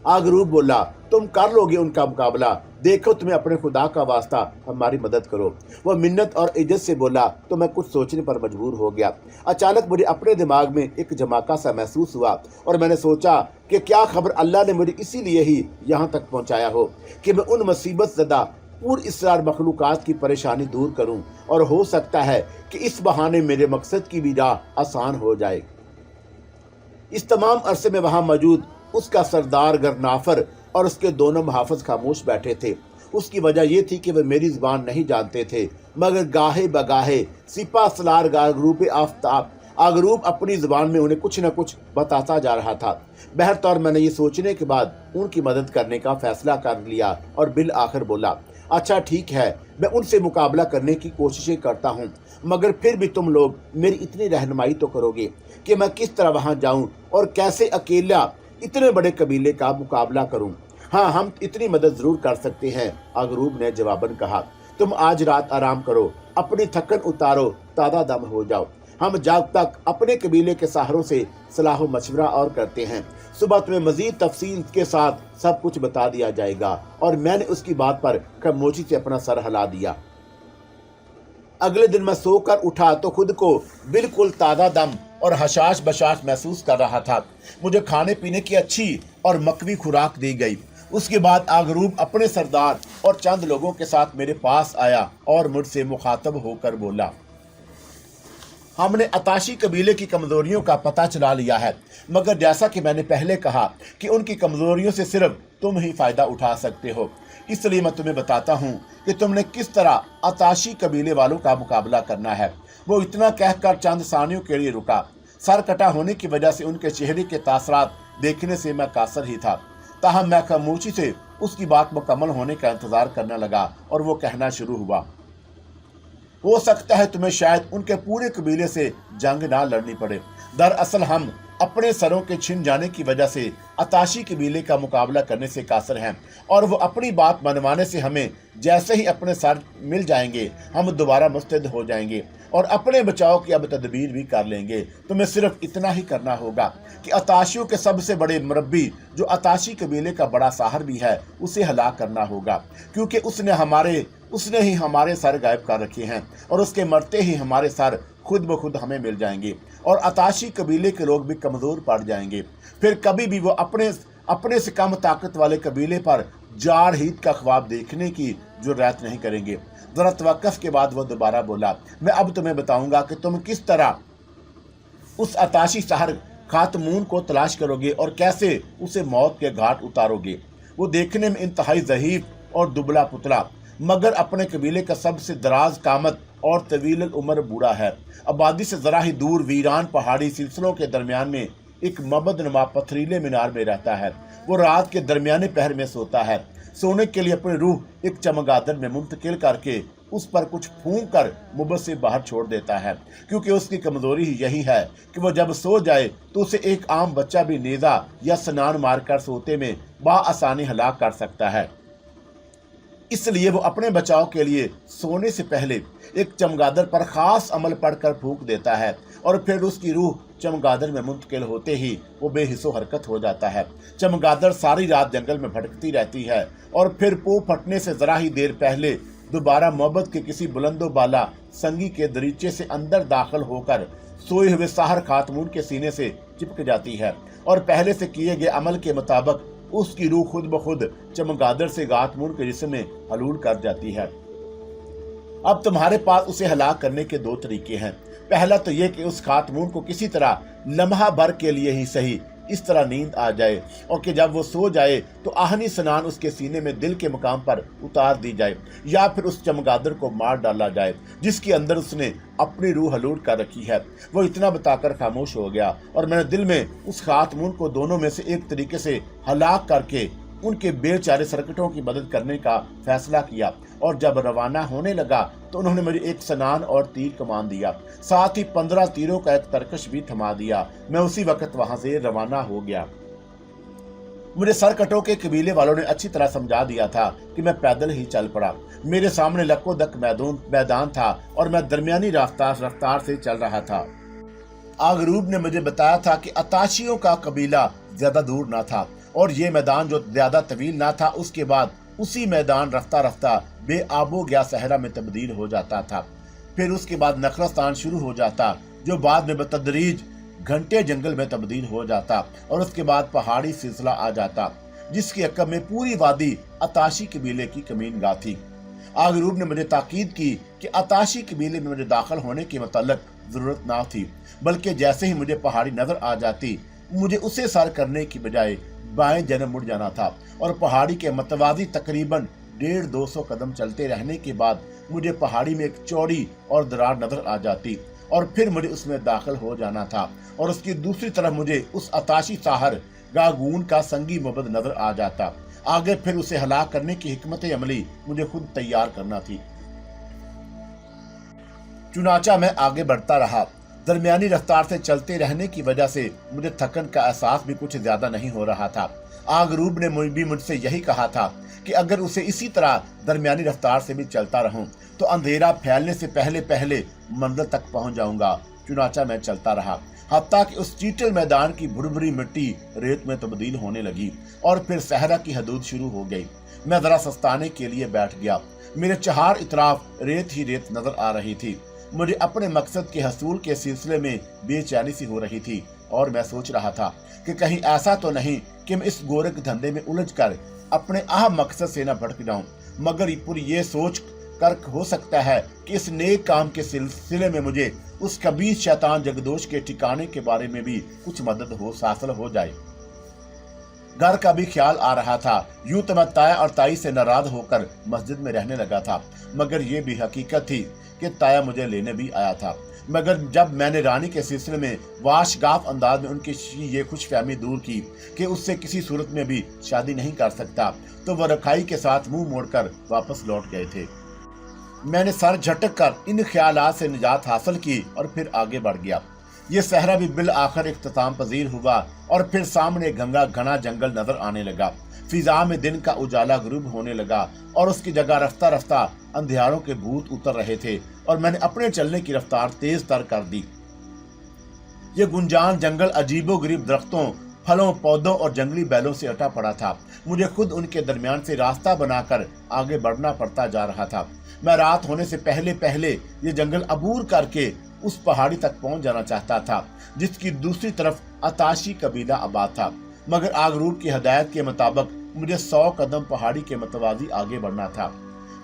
आगरूब बोला, तुम कर लोगे उनका मुकाबला, देखो तुम्हें अपने खुदा का वास्ता हमारी मदद करो। वह मिन्नत और इज्जत से बोला तो मैं कुछ सोचने पर मजबूर हो गया। अचानक मुझे अपने दिमाग में एक धमाका सा महसूस हुआ, और मैंने सोचा कि क्या खबर अल्लाह ने मुझे इसीलिए ही यहाँ तक पहुँचाया हो कि मैं उन मुसीबत ज़दा पुर इसरार मखलूकात की परेशानी दूर करूँ, और हो सकता है कि इस बहाने मेरे मकसद की भी राह आसान हो जाए। इस तमाम अरसे में वहां मौजूद उसका सरदार गरनाफर और उसके दोनों मुहाफिज खामोश बैठे थे। उसकी वजह यह थी कि वे मेरी जुबान नहीं जानते थे, मगर गाहे बगाहे सिपा सलार गागरूब आफ्ताब आगरूब अपनी जुबान में उन्हें कुछ न कुछ बताता जा रहा था। बहरतौर मैंने ये सोचने के बाद उनकी मदद करने का फैसला कर लिया और बिल आखिर बोला, अच्छा ठीक है, मैं उनसे मुकाबला करने की कोशिशें करता हूँ, मगर फिर भी तुम लोग मेरी इतनी रहनुमाई तो करोगे कि मैं किस तरह वहां जाऊं और कैसे अकेला इतने बड़े कबीले का मुकाबला करूं। हाँ, हम इतनी मदद जरूर कर सकते हैं, आगरूब ने जवाबन कहा। तुम आज रात आराम करो, अपनी थकन उतारो, ताज़ा दम हो जाओ। हम जब तक अपने कबीले के सहारों से सलाह मशवरा और करते हैं, सुबह तुम्हें मजीद तफसील के साथ सब कुछ बता दिया जाएगा। और मैंने उसकी बात पर खामोशी से अपना सर हिला दिया। अगले दिन मैं सोकर उठा तो खुद को बिल्कुल ताज़ा दम और हशाश बशाश महसूस कर रहा था। मुझे खाने पीने की अच्छी और मकवी खुराक दी गई। उसके बाद आगरूब अपने सरदार और चंद लोगों के साथ मेरे पास आया और मुझसे मुखातब होकर बोला, हमने अताशी कबीले की कमजोरियों का पता चला लिया है, मगर जैसा कि मैंने पहले कहा कि उनकी कमजोरियों से सिर्फ तुम ही फायदा उठा सकते हो, इसलिए मैं तुम्हें बताता हूँ कि तुमने किस तरह अताशी कबीले वालों का मुकाबला करना है। वो इतना कहकर चंद सानियों के लिए रुका। सर कटा होने की वजह से उनके चेहरे के तासरात देखने से मैं कासर ही था। ताहम मैं खामोशी से उसकी बात मुकम्मल होने का इंतजार करने लगा और वो कहना शुरू हुआ, हो सकता है तुम्हें शायद उनके पूरे कबीले से जंग ना लड़नी पड़े। दरअसल हम अपने सरों के छिन जाने की वजह से अताशी कबीले का मुकाबला करने से कासर हैं, और वो अपनी बात मनवाने से हमें जैसे ही अपने सर मिल जाएंगे हम दोबारा मुस्तैद हो जाएंगे और अपने बचाव की अब तदबीर भी कर लेंगे। तुम्हें सिर्फ इतना ही करना होगा कि अताशियों के सबसे बड़े मुरब्बी जो अताशी कबीले का बड़ा साहर भी है उसे हलाक करना होगा, क्योंकि उसने ही हमारे सर गायब कर रखे हैं और उसके मरते ही हमारे सर खुद ब खुद हमें मिल जाएंगे और अताशी कबीले के लोग भी कमजोर पड़ जाएंगे। फिर कभी भी वो अपने से कम ताकत वाले कबीले पर जार हित का ख्वाब देखने की जुर्रत नहीं करेंगे। जरा तवक्कुफ के बाद वो दोबारा बोला, मैं अब तुम्हें बताऊंगा कि तुम किस तरह उस अताशी शहर खातमून को तलाश करोगे और कैसे उसे मौत के घाट उतारोगे। वो देखने में इंतहाई ज़हीफ और दुबला पुतला, मगर अपने कबीले का सबसे दराज कामत और तवील उम्र बूढ़ा है। आबादी से जरा ही दूर वीरान पहाड़ी सिलसिलों के दरमियान में एक मबदनुमा पथरीले मीनार में रहता है। वो रात के दरमियाने पहर में सोता है। सोने के लिए अपनी रूह एक चमगादड़ में मुंतकिल करके उस पर कुछ फूंक कर मुबत से बाहर छोड़ देता है, क्योंकि उसकी कमजोरी ही यही है कि वो जब सो जाए तो उसे एक आम बच्चा भी नेजा या स्नान मारकर सोते में बाआसानी हलाक कर सकता है। इसलिए वो अपने बचाव के लिए सोने से पहले एक चमगादड़ पर खास अमल पढ़कर फूंक देता है और फिर उसकी रूह चमगादड़ में मुंतकिल होते ही वो बेहिस्सो हरकत हो जाता है। चमगादड़ सारी रात जंगल में भटकती रहती है और फिर पो फटने से जरा ही देर पहले दोबारा मोहब्बत के किसी बुलंदो बाला संगी के दरीचे से अंदर दाखिल होकर सोए हुए साहर खातमून के सीने से चिपक जाती है और पहले से किए गए अमल के मुताबिक उसकी रूह खुद ब खुद चमगादड़ से खातमून के जिस्म में हलूल कर जाती है। अब तुम्हारे पास उसे हलाक करने के दो तरीके हैं। पहला तो यह कि उस खातमून को किसी तरह लम्हा भर के लिए ही सही इस तरह नींद आ जाए और कि जब वो सो जाए तो आहनी स्नान उसके सीने में दिल के मुकाम पर उतार दी जाए, या फिर उस चमगादड़ को मार डाला जाए जिसके अंदर उसने अपनी रूह हलूल कर रखी है। वो इतना बताकर खामोश हो गया और मैंने दिल में उस खातमून को दोनों में से एक तरीके से हलाक करके उनके बेचारे सरकटों की मदद करने का फैसला किया। और जब रवाना होने लगा तो उन्होंने मुझे एक स्नान और तीर कमान दिया, साथ ही 15 तीरों का एक तरकश भी थमा दिया। मैं उसी वक्त वहां से रवाना हो गया। मुझे सरकटों के कबीले वालों ने अच्छी तरह समझा दिया था कि मैं पैदल ही चल पड़ा। मेरे सामने लक्को दक मैदान था और मैं दरमियानी रफ्तार से चल रहा था। आगरूब ने मुझे बताया था कि अताशियों का कबीला ज्यादा दूर ना था और ये मैदान जो ज्यादा तवील ना था, उसके बाद उसी मैदान रफ्ता रफ्ता बेआबो गया सहरा में तब्दील हो जाता था। फिर उसके बाद नखरस्तान शुरू हो जाता जो बाद में बतदरीज घंटे जंगल में तब्दील हो जाता और उसके बाद पहाड़ी सिलसिला आ जाता जिसके अक्ब में पूरी वादी अताशी कबीले की कमीनगाह थी। आगरूब ने मुझे ताकीद की कि अताशी कबीले में मुझे दाखिल होने के मुतल्लिक जरूरत ना थी, बल्कि जैसे ही मुझे पहाड़ी नजर आ जाती मुझे उसे सर करने की बजाय बाएं जन्म मुड़ जाना था और पहाड़ी के मतवाजी तकरीबन 150-200 कदम चलते रहने के बाद मुझे पहाड़ी में एक चौड़ी और दरार नजर आ जाती और फिर मुझे उसमें दाखिल हो जाना था और उसकी दूसरी तरफ मुझे उस आताशी साहर गागून का संगी मुबद नजर आ जाता। आगे फिर उसे हलाक करने की हिकमत अमली मुझे खुद तैयार करना थी। चुनाचा मैं आगे बढ़ता रहा। दरमियानी रफ्तार से चलते रहने की वजह से मुझे थकन का एहसास भी कुछ ज्यादा नहीं हो रहा था। आगरूब ने भी मुझसे यही कहा था कि अगर उसे इसी तरह दरमियानी रफ्तार से भी चलता रहूं तो अंधेरा फैलने से पहले पहले मंजिल तक पहुंच जाऊंगा। चुनाचा मैं चलता रहा, हत्ता कि उस चीटल मैदान की भुरभुरी मिट्टी रेत में तब्दील होने लगी और फिर सहरा की हदूद शुरू हो गई। मैं जरा सस्ताने के लिए बैठ गया। मेरे चार इतराफ रेत ही रेत नजर आ रही थी। मुझे अपने मकसद के हसूल के सिलसिले में बेचैनी सी हो रही थी और मैं सोच रहा था कि कहीं ऐसा तो नहीं कि मैं इस गोरे के धंधे में उलझ कर अपने अहम मकसद से न भटक जाऊं। मगर पूरी ये सोच कर हो सकता है कि इस नेक काम के सिलसिले में मुझे उस कबीर शैतान जगदोश के ठिकाने के बारे में भी कुछ मदद हासिल हो जाए। घर का भी ख्याल आ रहा था। यूं तो मैं ताया और ताई से नाराज होकर मस्जिद में रहने लगा था, मगर ये भी हकीकत थी कि ताया मुझे लेने भी आया था। मगर जब मैंने रानी के सिलसिले में वाशगाफ अंदाज में उनकी ये खुशफहमी दूर की कि उससे किसी सूरत में भी शादी नहीं कर सकता, तो वह रखाई के साथ मुंह मोड़कर वापस लौट गए थे। मैंने सर झटक कर इन ख्यालात से निजात हासिल की और फिर आगे बढ़ गया। ये सहरा भी बिल आखिर इख्तिताम पजीर हुआ और फिर सामने घना जंगल नजर आने लगा। फिजा में दिन का उजाला गुरूब होने लगा और उसकी जगह रफ्ता रफ्ता अंधियारों के भूत उतर रहे थे और मैंने अपने चलने की रफ्तार तेज तर कर दी। ये गुंजान जंगल अजीबो गरीब दरख्तों, फलों, पौधों और जंगली बैलों से अटा पड़ा था। मुझे खुद उनके दरमियान से रास्ता बनाकर आगे बढ़ना पड़ता जा रहा था। मैं रात होने से पहले पहले ये जंगल अबूर करके उस पहाड़ी तक पहुंच जाना चाहता था जिसकी दूसरी तरफ अताशी कबीला आबाद था। मगर आगरूब की हदायत के मुताबिक मुझे 100 कदम पहाड़ी के मतवाजी आगे बढ़ना था।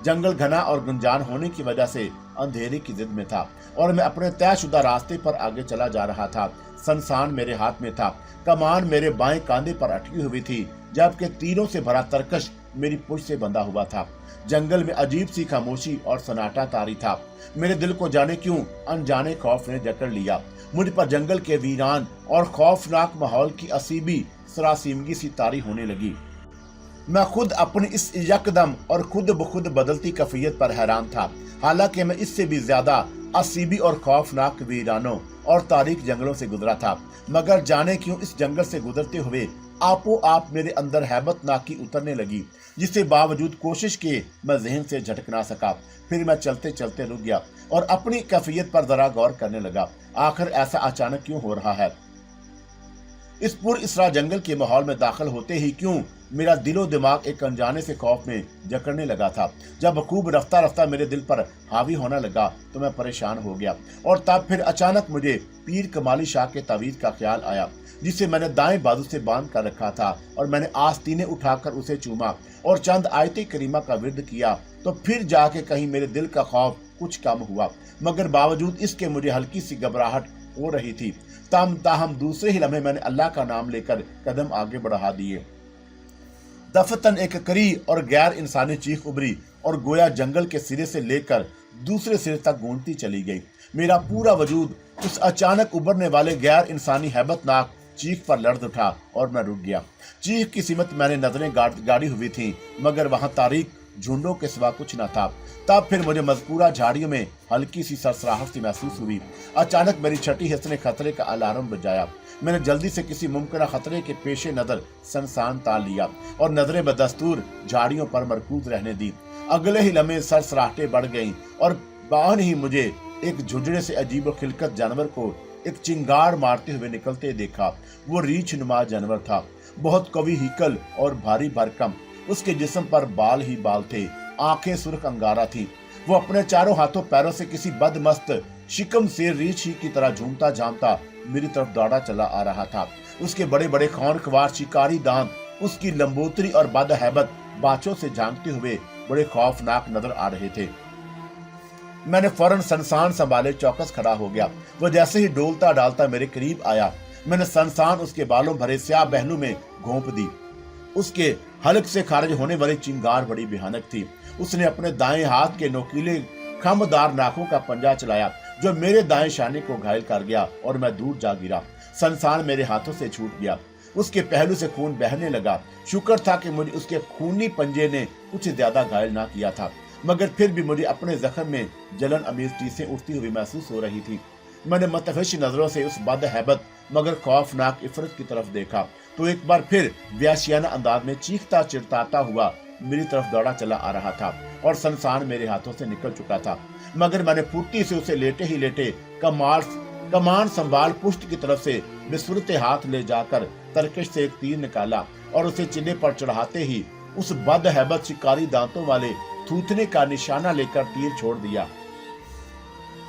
जंगल घना और गुंजान होने की वजह से अंधेरे की जिद में था और मैं अपने तयशुदा रास्ते पर आगे चला जा रहा था। संसान मेरे हाथ में था, कमान मेरे बाएं कांधे पर अटकी हुई थी, जबकि तीरों से भरा तरकश मेरी पुछ से बंधा हुआ था। जंगल में अजीब सी खामोशी और सन्नाटा तारी था। मेरे दिल को जाने क्यों अनजाने खौफ ने जकड़ लिया। मुझ पर जंगल के वीरान और खौफनाक माहौल की असीबी सरासीमगी सी तारी होने लगी। मैं खुद अपनी इस यकदम और खुद बखुद बदलती कैफियत पर हैरान था। हालांकि मैं इससे भी ज्यादा असीबी और खौफनाक वीरानों और तारीख जंगलों से गुजरा था, मगर जाने क्यों इस जंगल से गुजरते हुए आपो आप मेरे अंदर हैबतनाकी उतरने लगी, जिससे बावजूद कोशिश के मैं जहन से झटक ना सका। फिर मैं चलते चलते रुक गया और अपनी कैफियत पर जरा गौर करने लगा। आखिर ऐसा अचानक क्यों हो रहा है? इस पुरअसरा जंगल के माहौल में दाखिल होते ही क्यों मेरा दिलो दिमाग एक अनजाने से खौफ में जकड़ने लगा था। जब खूब रफ्ता रफ्ता मेरे दिल पर हावी होने लगा तो मैं परेशान हो गया और तब फिर अचानक मुझे पीर कमाली शाह के तावीज का ख्याल आया, जिसे मैंने दाएं बाजू से बांध कर रखा था, और मैंने आस्तीने उठाकर उसे चूमा और चंद आयते करीमा का विर्द किया। तो फिर जाके कहीं मेरे दिल का खौफ कुछ कम हुआ, मगर बावजूद इसके मुझे हल्की सी घबराहट हो रही थी। ताहम दूसरे ही लम्हे मैंने अल्लाह का नाम लेकर कदम आगे बढ़ा दिए। दफतन एक करी और गैर इंसानी चीख उभरी और गोया जंगल के सिरे से लेकर दूसरे सिरे तक गूंजती चली गई। मेरा पूरा वजूद उस अचानक उभरने वाले गैर इंसानी हैबतनाक चीख पर लर्ज उठा और मैं रुक गया। चीख की सिमत मैंने नजरें गाड़ी हुई थी, मगर वहां तारीख झुंडों के सिवा कुछ न था। तब फिर मुझे मजकूरा झाड़ियों में हल्की सी सरसराहट सी महसूस हुई। अचानक मेरी छठी हिस्स ने खतरे का अलार्म बजाया। मैंने जल्दी से किसी मुमकिन खतरे के पेशे नजर सनसान ताल लिया और नजरें बदस्तूर झाड़ियों पर मरकूज रहने दी। अगले ही लम्हे सरसराहटें बढ़ गईं और बाहर ही मुझे एक झुंझुने से अजीब और खिलकत जानवर को एक चिंगार मारते हुए निकलते देखा। वो रीछ नुमा जानवर था, बहुत कवि हिकल और भारी भरकम। उसके जिस्म पर बाल ही बाल थे, आंखें सुर्ख अंगारा थी। वो अपने चारों हाथों पैरों से किसी बदमस्त शिकम से रीछ ही की तरह झूमता झामता मेरी तरफ दौड़ा चला आ रहा था। उसके बड़े बड़े खौनखवार शिकारी दांत उसकी लंबोतरी और बदहैबत बाचों से झांकते हुए बड़े खौफनाक नजर आ रहे थे। मैंने फौरन सनसान संभाले चौकस खड़ा हो गया। वो जैसे ही डोलता डालता मेरे करीब आया, मैंने सनसान उसके बालों भरे स्याह बहनों में घोंप दी। उसके हलक से खारिज होने वाली चिंगार बड़ी भयानक थी। उसने अपने दाएं हाथ के नोकीले खमदार नाखों का पंजा चलाया जो मेरे दाएं शाने को घायल कर गया और मैं दूर जा गिरा। सनसान मेरे हाथों से छूट गया। उसके पहलू से खून बहने लगा। शुक्र था कि मुझे उसके खूनी पंजे ने कुछ ज्यादा घायल ना किया था, मगर फिर भी मुझे अपने जख्म में जलन अमीर चीजें उठती हुई महसूस हो रही थी। मैंने मतफिश नजरों से उस बदहैबत मगर खौफनाक इफरत की तरफ देखा तो एक बार फिर व्याशियाना अंदाज में चीखता चिढ़ाता हुआ मेरी तरफ दौड़ा चला आ रहा था और सनसान मेरे हाथों से निकल चुका था, मगर मैंने फुर्ती से उसे लेटे ही लेटे कमान संभाल पुष्ट की तरफ से विस्फुरते हाथ ले जाकर तरकश से एक तीर निकाला और उसे चिन्हे पर चढ़ाते ही उस बदहैबत शिकारी दांतों वाले थूथने का निशाना लेकर तीर छोड़ दिया।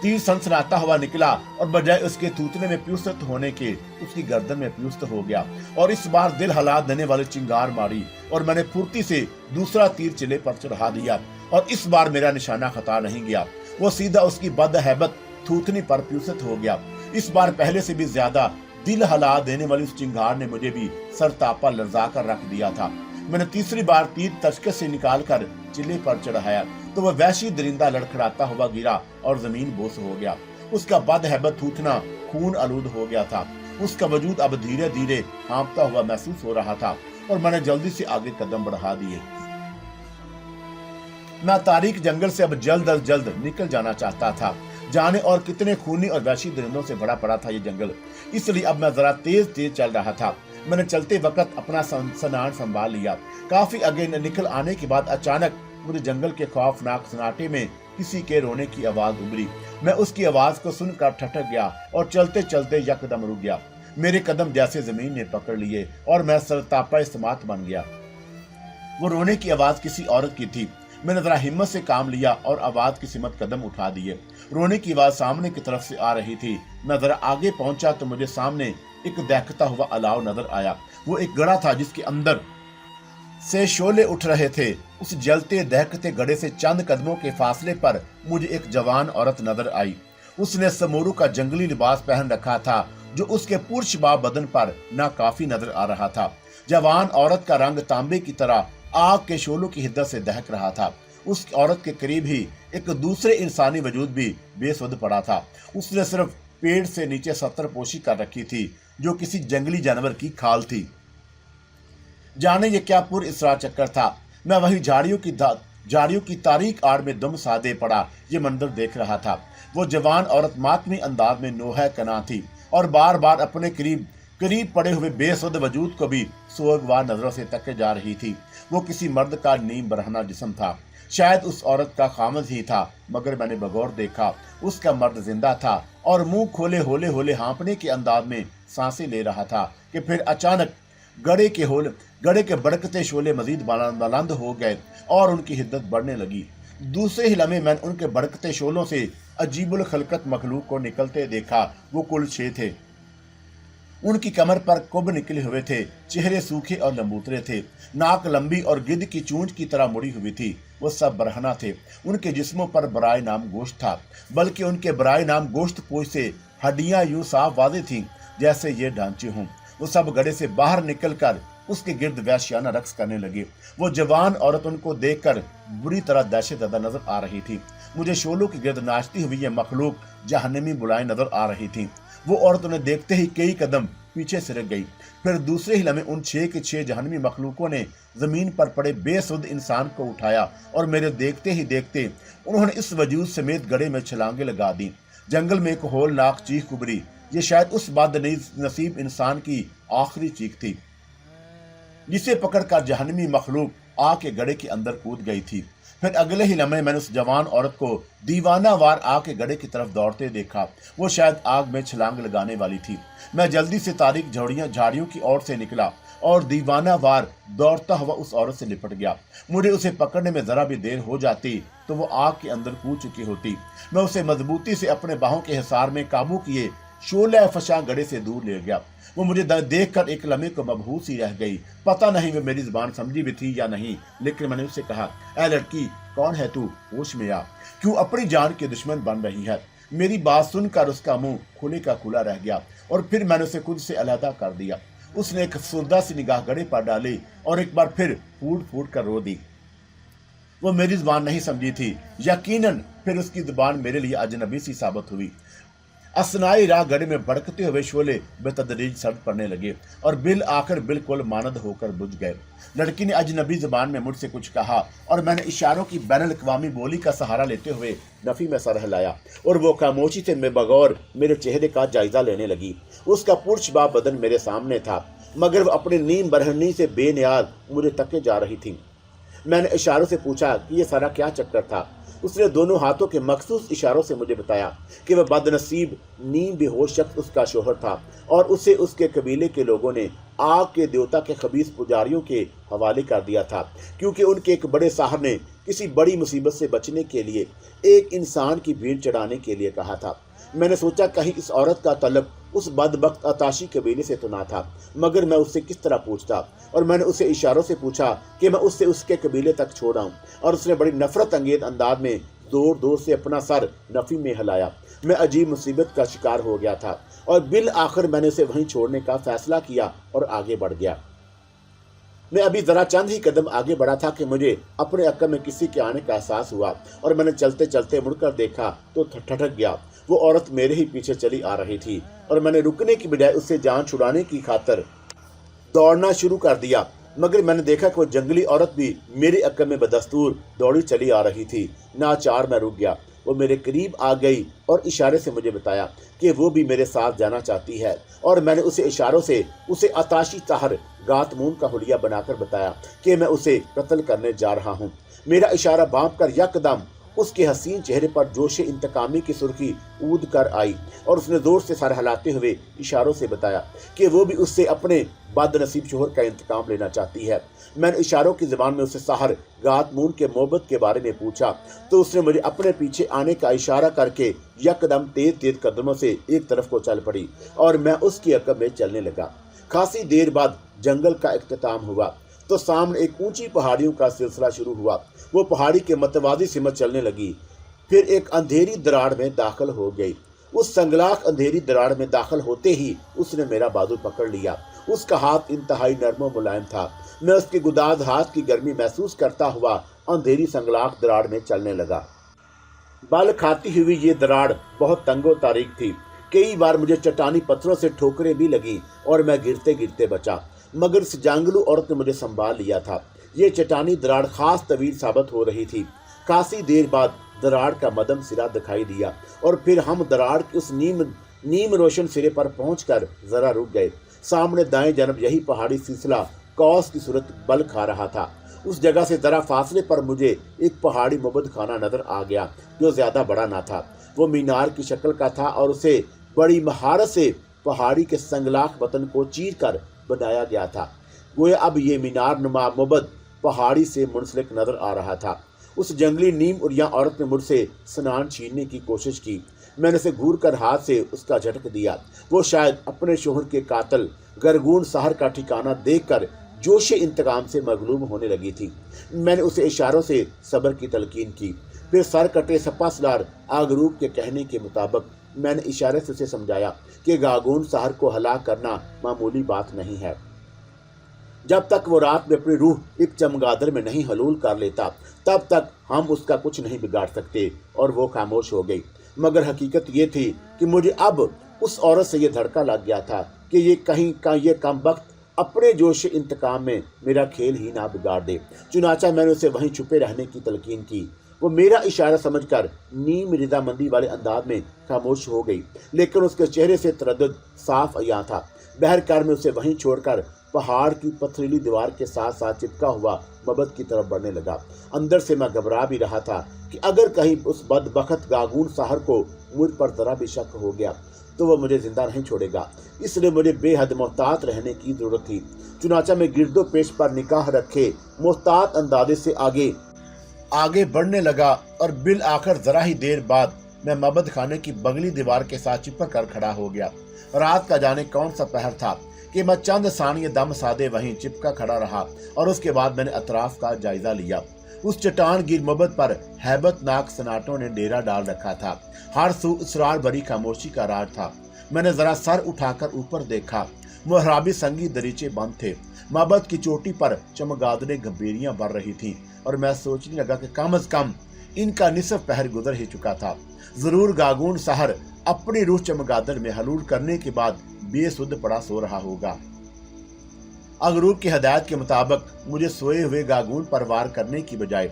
तीर सनसनाता हुआ निकला और बजाय उसके थूथने में प्युस्त होने के उसकी गर्दन में प्युस्त हो गया और इस बार दिल हिला देने वाली चिंगार मारी और मैंने फुर्ती से दूसरा तीर चिले पर चढ़ा दिया और इस बार मेरा निशाना खता नहीं गया। वो सीधा उसकी बदहैबत थूथनी पर प्युस्त हो गया। इस बार पहले से भी ज्यादा दिल हिला देने वाली उस चिंगार ने मुझे भी सरतापा लर्जा कर रख दिया था। मैंने तीसरी बार तीर तशके से निकालकर चिल्ले पर चढ़ाया तो वह वैसी दरिंदा लड़खड़ाता हुआ गिरा और जमीन बोस हो गया। उसका बदहैबत थूथना खून आलूद हो गया था। उसका वजूद अब धीरे धीरे हाँफता हुआ महसूस हो रहा था और मैंने जल्दी से आगे कदम बढ़ा दिए। मैं तारीख जंगल से अब जल्द अज जल्द निकल जाना चाहता था। जाने और कितने खूनी और वहशी दरिंदों से भरा पड़ा था ये जंगल, इसलिए अब मैं जरा तेज तेज चल रहा था। मैंने चलते वक्त अपना सनान संभाल लिया। काफी आगे निकल आने के बाद अचानक मुझे जंगल के खौफनाक सन्नाटे में किसी के रोने की आवाज उभरी। मैं उसकी आवाज को सुनकर ठठक गया और चलते चलते यकदम रुक गया। मेरे कदम जैसे जमीन ने पकड़ लिए और मैं सरतापा समात बन गया। वो रोने की आवाज किसी औरत की थी। मैंने जरा हिम्मत से काम लिया और आवाज की सिमत कदम उठा दिए। रोने की आवाज सामने की तरफ से आ रही थी। मैं जरा आगे पहुंचा तो मुझे सामने एक दहकता हुआ अलाव नजर आया। वो एक गड़ा था जिसके अंदर से शोले उठ रहे थे। उस जलते दहकते गड़े से चंद कदमों के फासले पर मुझे एक जवान औरत नजर आई। उसने समोरू का जंगली लिबास पहन रखा था जो उसके पुरशबाब बदन पर नाकाफी नजर आ रहा था। जवान औरत का रंग तांबे की तरह आग के शोलों की हिद्दत से दहक रहा था। उस औरत के करीब ही एक दूसरे इंसानी वजूद भी बेसुध पड़ा था। उसने सिर्फ पेड़ से नीचे सतर पोशी कर रखी थी जो किसी जंगली जानवर की खाल थी। जाने ये क्या पुर इसरा चक्कर था। मैं वही झाड़ियों की तारीक आड़ में दम साधे पड़ा ये मंजर देख रहा था। वो जवान औरत मातमी अंदाज में नोहा कना थी और बार बार अपने करीब पड़े हुए बेसुध वजूद को भी सोगवार नजरों से तके जा रही थी। वो किसी मर्द का नीम बरहना जिस्म था। शायद उस औरत का खामद ही था, मगर मैंने बगौर देखा उसका मर्द जिंदा था और मुंह खोले होले होले हाँपने के अंदाज में सांसें ले रहा था कि फिर अचानक गड़े के बड़कते शोले मजीद बुलंद हो गए और उनकी हिद्दत बढ़ने लगी। दूसरे ही लम्हे मैंने उनके बड़कते शोलों से अजीबुल खलकत मखलूक को निकलते देखा। वो कुल 6 थे। उनकी कमर पर कुब निकले हुए थे। चेहरे सूखे और लंबूतरे थे। नाक लंबी और गिद्ध की चूंच की तरह मुड़ी हुई थी। वो सब बरहना थे। उनके जिस्मों पर बराए नाम गोश्त था, बल्कि उनके बराए नाम गोश्त पोश से हड्डियां यूं साफ वाज़ेह थीं जैसे ये ढांचे हों। वो सब गड़े से बाहर निकलकर उसके गिर्द वैश्याना रक्स करने लगे। वो जवान औरत उनको देखकर बुरी तरह दहशतज़दा नजर आ रही थी। मुझे शोलों की गिर्द नाचती हुई ये मखलूक जहन्नमी बुलाएं नजर आ रही थी। वो औरत उन्हें देखते ही कई कदम पीछे सिरक गई। फिर दूसरे ही लम्हे उन 6 के 6 जहन्नमी मखलूकों ने जमीन पर पड़े बेसुध इंसान को उठाया और मेरे देखते ही देखते उन्होंने इस वजूद समेत गड़े में छलांगे लगा दी। जंगल में एक होलनाक चीख उभरी। ये शायद उस बदनसीब इंसान की आखिरी चीख थी जिसे पकड़कर जहन्नमी मखलूक आग के गड़े के अंदर कूद गई थी। फिर अगले ही लम्हे मैंने उस जवान औरत को दीवाना वार आग के गड़े की तरफ दौड़ते देखा। वो शायद आग में छलांग लगाने वाली थी। मैं जल्दी से तारीक झाड़ियों की ओर से निकला और दीवाना वार दौड़ता हुआ उस औरत से लिपट गया। मुझे उसे पकड़ने में जरा भी देर हो जाती तो वो आग के अंदर कूद चुकी होती। मैं उसे मजबूती से अपने बाहों के हिसार में काबू किए शोले फशा गड़े से दूर ले गया। वो मुझे देखकर एक लम्हे को मबहूस ही रह गई। पता नहीं वो मेरी जुबान समझी भी थी या नहीं, लेकिन मैंने उससे कहा, ऐ लड़की, कौन है तू? होश में आ। क्यों अपनी जान के दुश्मन बन रही है? मेरी बात सुनकर उसका मुंह खुले का खुला रह गया और फिर मैंने उसे खुद से अलहदा कर दिया। उसने एक अफसरदा सी निगाह गड़े पर डाली और एक बार फिर फूट फूट कर रो दी। वो मेरी जुबान नहीं समझी थी। यकीनन फिर उसकी जुबान मेरे लिए अजनबी सी साबित हुई। असनाई राह गड़े में भड़कते हुए शोले बेतदरीज सड़ पड़ने लगे और बिल आखिर बिल्कुल मानद होकर बुझ गए। लड़की ने अजनबी जुबान में मुझसे कुछ कहा और मैंने इशारों की बैनुल-अक़वामी बोली का सहारा लेते हुए नफी में सर हिलाया और वो खामोशी से बगौर मेरे चेहरे का जायजा लेने लगी। उसका पुरशबाब बदन मेरे सामने था, मगर वो अपने नीम बरहनी से बेनियाज मुझे तके जा रही थी। मैंने इशारों से पूछा कि ये सारा क्या चक्कर था। उसने दोनों हाथों के मखसूस इशारों से मुझे बताया कि वह बदनसीब नीम बेहोश शख्स उसका शोहर था और उसे उसके कबीले के लोगों ने आग के देवता के खबीस पुजारियों के हवाले कर दिया था, क्योंकि उनके एक बड़े साहब ने किसी बड़ी मुसीबत से बचने के लिए एक इंसान की भीड़ चढ़ाने के लिए कहा था। मैंने सोचा कहीं इस औरत का तलब उस बदबख्त अताशी कबीले से तो ना था, मगर मैं उससे किस तरह पूछता। और मैंने उसे इशारों से पूछा कि मैं उससे उसके कबीले तक छोड़ आऊं, और उसने बड़ी नफरत अंगेज अंदाज में जोर जोर से अपना सर नफी में हिलाया। मैं अजीब मुसीबत का शिकार हो गया था और बिल आखिर मैंने उसे वहीं छोड़ने का फैसला किया और आगे बढ़ गया। मैं अभी जरा चंद ही कदम आगे बढ़ा था कि मुझे अपने अक्ल में किसी के आने का एहसास हुआ और मैंने चलते चलते मुड़कर देखा तो ठठक गया। वो औरत मेरे ही पीछे चली आ रही थी और मैंने रुकने की बजाय उससे जान छुड़ाने की खातिर दौड़ना शुरू कर दिया, मगर मैंने देखा कि वो जंगली औरत भी मेरे अक्ल में बदस्तूर दौड़ी चली आ रही थी। नाचार मैं रुक गया। वो मेरे करीब आ गई और इशारे से मुझे बताया कि वो भी मेरे साथ जाना चाहती है, और मैंने उसे इशारों से उसे अताशी ताहर गातमून का हुलिया बनाकर बताया कि मैं उसे कत्ल करने जा रहा हूँ। मेरा इशारा बांध कर यकदम उसके हसीन चेहरे पर जोशे इंतकामी की सुर्खी ऊद कर आई और उसने जोर से सर हिलाते हुए इशारों से बताया कि वो भी उससे अपने बदनसीब शोहर का इंतकाम लेना चाहती है। मैंने इशारों की ज़बान में उससे सहर गातमून के मोहब्बत के बारे में पूछा तो उसने मुझे अपने पीछे आने का इशारा करके यकदम तेज तेज कदमों से एक तरफ को चल पड़ी और मैं उसकी अकब में चलने लगा। खासी देर बाद जंगल का इख्तिताम हुआ तो सामने एक ऊंची पहाड़ियों का सिलसिला शुरू हुआ। वो पहाड़ी के मतवादी सिमत चलने लगी, फिर एक अंधेरी दराड़ में दाखिल हो गई। उस संगलाख अंधेरी दराड़ में दाखिल होते ही उसने मेरा बाजू पकड़ लिया। उसका हाथ इंतहाई नरम और मुलायम था। मैं उसके गुदाज हाथ की गर्मी महसूस करता हुआ अंधेरी संगलाख दराड़ में चलने लगा। बल खाती हुई ये दराड़ बहुत तंगो तारीख थी। कई बार मुझे चट्टानी पत्थरों से ठोकरें भी लगी और मैं गिरते गिरते बचा, मगर इस जांगलू औरत ने मुझे संभाल लिया था। ये चट्टानी दराड़ खास तवील साबित हो रही थी। खासी देर बाद दराड़ का मदम सिरा दिखाई दिया और फिर हम दराड़ के उस नीम रोशन सिरे पर पहुंचकर जरा रुक गए। सामने दाएं जानब यही पहाड़ी सिलसिला कौस की सूरत बल खा रहा था। उस जगह से जरा फासले पर मुझे एक पहाड़ी मुबद खाना नजर आ गया जो ज्यादा बड़ा ना था। वो मीनार की शक्ल का था और उसे बड़ी महारत से पहाड़ी के संगलाख बतन को चीर कर बनाया गया था। गोया अब ये मीनार नुमा मुबद पहाड़ी से मुंसलिक नजर आ रहा था। उस जंगली नीम उरिया औरत ने मुझसे स्नान छीनने की कोशिश की। मैंने उसे घूर कर हाथ से उसका झटक दिया। वो शायद अपने शोहर के कातल गरगून सहर का ठिकाना देखकर जोशे इंतकाम से मगलूब होने लगी थी। मैंने उसे इशारों से सब्र की तलकीन की। फिर सर कटे सपासलार आगरूब के कहने के मुताबिक मैंने इशारे से उसे समझाया कि गागून सहर को हलाक करना मामूली बात नहीं है। जब तक वो रात में अपनी रूह एक चमगादड़ में नहीं हलूल कर लेता तब तक हम उसका कुछ नहीं बिगाड़ सकते। और वो खामोश हो गई। मगर हकीकत ये थी कि मुझे अब उस औरत से ये धड़का लग गया था कि ये कहीं का ये कम वक्त अपने जोश इंतकाम में मेरा खेल ही ना बिगाड़ दे। चुनाचा मैंने उसे वहीं छुपे रहने की तलकीन की। वो मेरा इशारा समझकर नीम रिजामंदी वाले अंदाज में खामोश हो गई, लेकिन उसके चेहरे से तरद्दुद साफ अयां था। बहरकार में उसे वहीं छोड़कर पहाड़ की पथरीली दीवार के साथ साथ चिपका हुआ मबद की तरफ बढ़ने लगा। अंदर से मैं घबरा भी रहा था कि अगर कहीं उस बदबख्त गागून सहर को मुझ पर जरा भी शक हो गया तो वह मुझे जिंदा नहीं छोड़ेगा। इसलिए मुझे बेहद मोहतात रहने की जरूरत थी। चुनाचा में गिरदो पेश पर निगाह रखे मोहतात अंदाजे से आगे बढ़ने लगा और बिल आखिर जरा ही देर बाद मैं मबद खाने की बगली दीवार के साथ चिपक कर खड़ा हो गया। रात का जाने कौन सा पहर था कि मैं चंद सानिये दम सादे वहीं चिपका खड़ा रहा और उसके बाद मैंने अतराफ का जायजा लिया। उस चट्टान गिर मोहब्बत पर हैबतनाक सन्नाटों ने डेरा डाल रखा था। हर सू इसरार भरी खामोशी का राज था। मैंने जरा सर उठाकर ऊपर देखा। मुहराबी संगी दरीचे बंद थे। मोहब्बत की चोटी पर चमगादड़ें गंभीरियां बढ़ रही थीं और मैं सोचने लगा कि कम से कम इनका निसफ पहर गुजर ही चुका था। जरूर गागून सहर अपनी रूह चमगादड़ में हलूल करने के बाद बेसुध पड़ा सो रहा होगा। अगरूब की हदायत के मुताबिक मुझे सोए हुए गागून पर वार करने की बजाय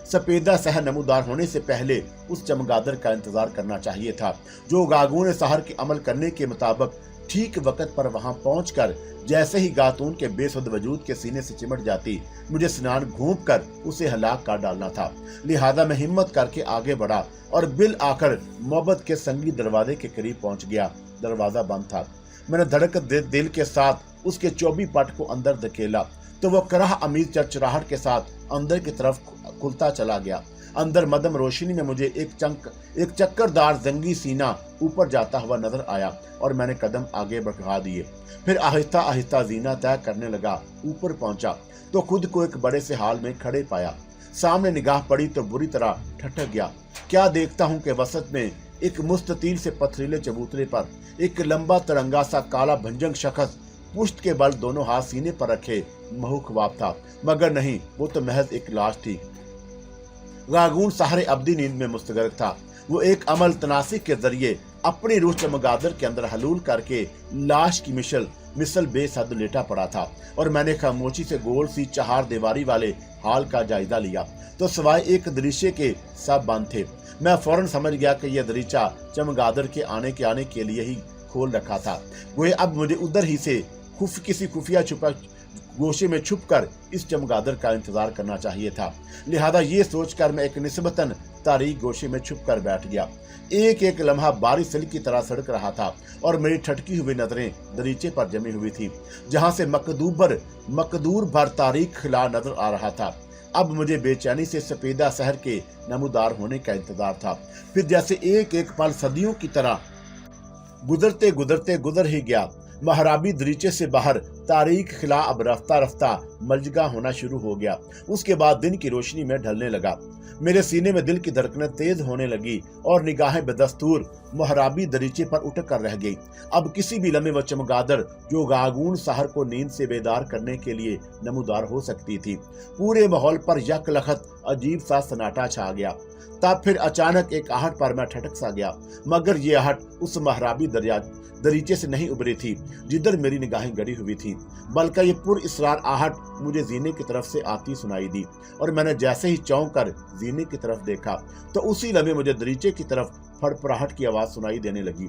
सफेदा सहर नमूदार होने से पहले उस चमगादड़ का इंतजार करना चाहिए था, जो गागून सहर के अमल करने के मुताबिक ठीक वक्त पर वहां पहुंचकर जैसे ही गातून के बेसुध वजूद के सीने से चिमट जाती, मुझे स्नान घूंप कर उसे हलाक कर डालना था। लिहाजा मैं हिम्मत करके आगे बढ़ा और बिल आकर मोहब्बत के संगी दरवाजे के करीब पहुंच गया। दरवाजा बंद था। मैंने धड़कते दिल के साथ उसके 24 पट को अंदर धकेला तो वह कराह अमीज चरचराहट के साथ अंदर की तरफ खुलता चला गया। अंदर मदम रोशनी में मुझे एक चक्करदार जंगी सीना ऊपर जाता हुआ नजर आया और मैंने कदम आगे बढ़ा दिए। फिर आहिस्ता आहिस्ता जीना तय करने लगा। ऊपर पहुंचा तो खुद को एक बड़े से हाल में खड़े पाया। सामने निगाह पड़ी तो बुरी तरह ठठक गया। क्या देखता हूं कि वसत में एक मुस्ततील से पथरीले चबूतरे पर एक लंबा तिरंगा सा काला भंजंग शख्स पुष्ट के बल दोनों हाथ सीने पर रखे महू ख्वाब था, मगर नहीं, वो तो महज एक लाश थी। गागून सहारे अब्दी नींद में मुस्तगरक था। वो एक अमल तनासिक के जरिए अपनी रूह चमगादड़ के अंदर हलूल करके लाश की मिसल बेसद लेटा पड़ा था और मैंने खामोशी से गोल सी चार दीवारी वाले हाल का जायजा लिया तो सिवाय एक दरीचे के सब बंद थे। मैं फौरन समझ गया कि यह दरीचा चमगादड़ के आने के लिए ही खोल रखा था। वो अब मुझे उधर ही से किसी खुफिया छुपा गोशे में छुपकर इस चमगादड़ का इंतजार करना चाहिए था। लिहाजा ये सोचकर मैं एक निस्बतन तारीक गोशे में छुपकर बैठ गया। एक एक लम्हा बारिश सिल की तरह सड़क रहा था और मेरी ठटकी हुई नजरें दरीचे पर जमी हुई थी, जहां से मकदूर भर तारीख खिला नजर आ रहा था। अब मुझे बेचैनी से सफेदा शहर के नमूदार होने का इंतजार था। फिर जैसे एक एक पल सदियों की तरह गुजरते गुजरते गुजर ही गया। महराबी दरीचे से बाहर तारीख खिला अब रफ्ता रफ्ता मलजगा होना शुरू हो गया। उसके बाद दिन की रोशनी में ढलने लगा। मेरे सीने में दिल की धड़कनें तेज होने लगी और निगाहें बदस्तूर महराबी दरीचे पर उठ कर रह गई। अब किसी भी लम्हे वह चमगादड़ जो गागून सहर को नींद से बेदार करने के लिए नमूदार हो सकती थी। पूरे माहौल पर यकलखत अजीब सा सन्नाटा छा गया। तब फिर अचानक एक आहट पर मैं ठटक सा गया, मगर ये आहट उस महराबी दरीचे से नहीं उभरी थी जिधर मेरी निगाहें गड़ी हुई थी, बल्कि ये पुरइसरार आहट मुझे जीने की तरफ से आती सुनाई दी। और मैंने जैसे ही चौंक कर जीने की तरफ देखा तो उसी लम्हे मुझे दरीचे की तरफ फड़फड़ाहट की आवाज सुनाई देने लगी।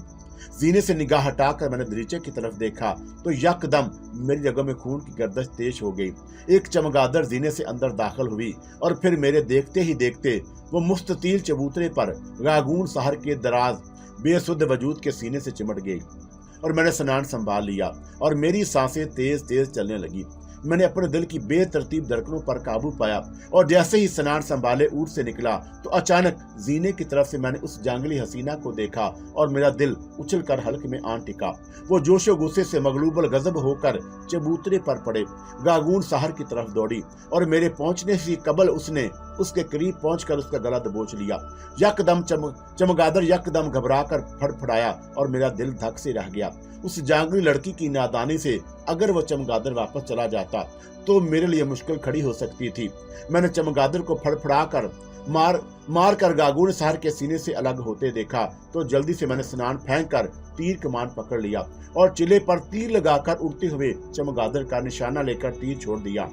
जीने से निगाह हटाकर मैंने दरीचे की तरफ देखा तो यकदम मेरी जगह में खून की गर्दिश तेज हो गई। एक चमगादड़ जीने से अंदर दाखिल हुई और फिर मेरे देखते ही देखते वो मुस्ततील चबूतरे पर गागून सहर के दराज बेसुध वजूद के सीने से चिमट गई और मैंने स्नान संभाल लिया और मेरी सांसें तेज तेज चलने लगी। मैंने अपने दिल की बेतरतीब धड़कनों पर काबू पाया और जैसे ही स्नान संभाले ऊँट से निकला तो अचानक जीने की तरफ से मैंने उस जंगली हसीना को देखा और मेरा दिल उछलकर हल्के में आन टिका। वो जोशो गुस्से से मगलूबल गजब होकर चबूतरे पर पड़े गागून सहर की तरफ दौड़ी और मेरे पहुंचने से कबल उसने उसके करीब पहुंचकर उसका गला दबोच लिया। यकदम चमगादड़ यकदम घबराकर फड़फड़ाया और मेरा दिल धक से रह गया। उस जांगली लड़की की नादानी से अगर वह चमगादड़ वापस चला जाता तो मेरे लिए मुश्किल खड़ी हो सकती थी। मैंने चमगादड़ को फड़फड़ाकर मार कर गागून सहर के सीने से अलग होते देखा तो जल्दी से मैंने स्नान फेंक कर तीर कमान पकड़ लिया और चिले पर तीर लगाकर उड़ते हुए चमगादड़ का निशाना लेकर तीर छोड़ दिया।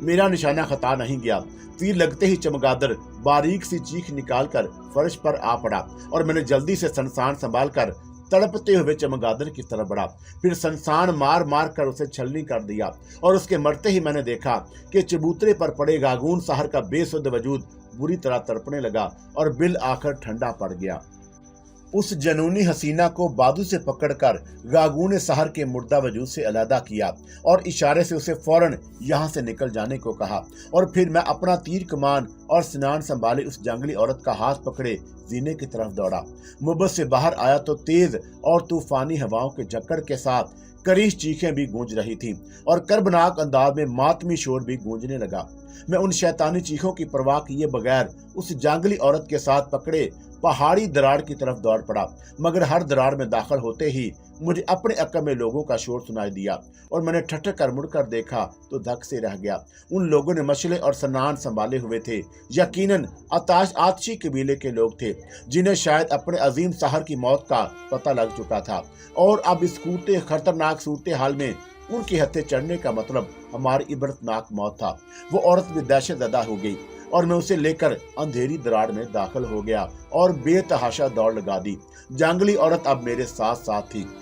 मेरा निशाना खता नहीं गया। तीर लगते ही चमगादड़ बारीक सी चीख निकालकर फर्श पर आ पड़ा और मैंने जल्दी से संसान संभाल कर तड़पते हुए चमगादड़ की तरफ बढ़ा। फिर संसान मार मार कर उसे छलनी कर दिया और उसके मरते ही मैंने देखा कि चबूतरे पर पड़े गागून सहर का बेसुध वजूद बुरी तरह तड़पने लगा और बिल आकर ठंडा पड़ गया। उस जनूनी हसीना को बाजू से पकड़कर गागून सहर के मुर्दा वजूद से अलहदा किया और इशारे से उसे फौरन यहाँ से निकल जाने को कहा और फिर मैं अपना तीर कमान और स्नान संभाले उस जंगली औरत का हाथ पकड़े जीने की तरफ दौड़ा। मुहब्बत से बाहर आया तो तेज और तूफानी हवाओं के झक्कड़ के साथ करीश चीखें भी गूंज रही थीं और कर्बनाक अंदाज में मातमी शोर भी गूंजने लगा। मैं उन शैतानी चीखों की परवाह किए बगैर उस जांगली औरत के साथ पकड़े पहाड़ी दरार की तरफ दौड़ पड़ा, मगर हर दरार में दाखिल होते ही मुझे अपने अक्ल में लोगों का शोर सुनाई दिया और मैंने ठठक कर मुड़कर देखा तो धक से रह गया। उन लोगों ने मशले और सनान संभाले हुए थे। यकीनन आतशी कबीले के लोग थे, जिन्हें शायद अपने अजीम साहर की मौत का पता लग चुका था, और अब इस कूटते खतरनाक सूरत हाल में उनके हत्थे चढ़ने का मतलब हमारी इबरतनाक मौत था। वो औरत भी दहशत ज़दा हो गई और मैं उसे लेकर अंधेरी दरार में दाखिल हो गया और बेतहाशा दौड़ लगा दी। जंगली औरत अब मेरे साथ साथ थी।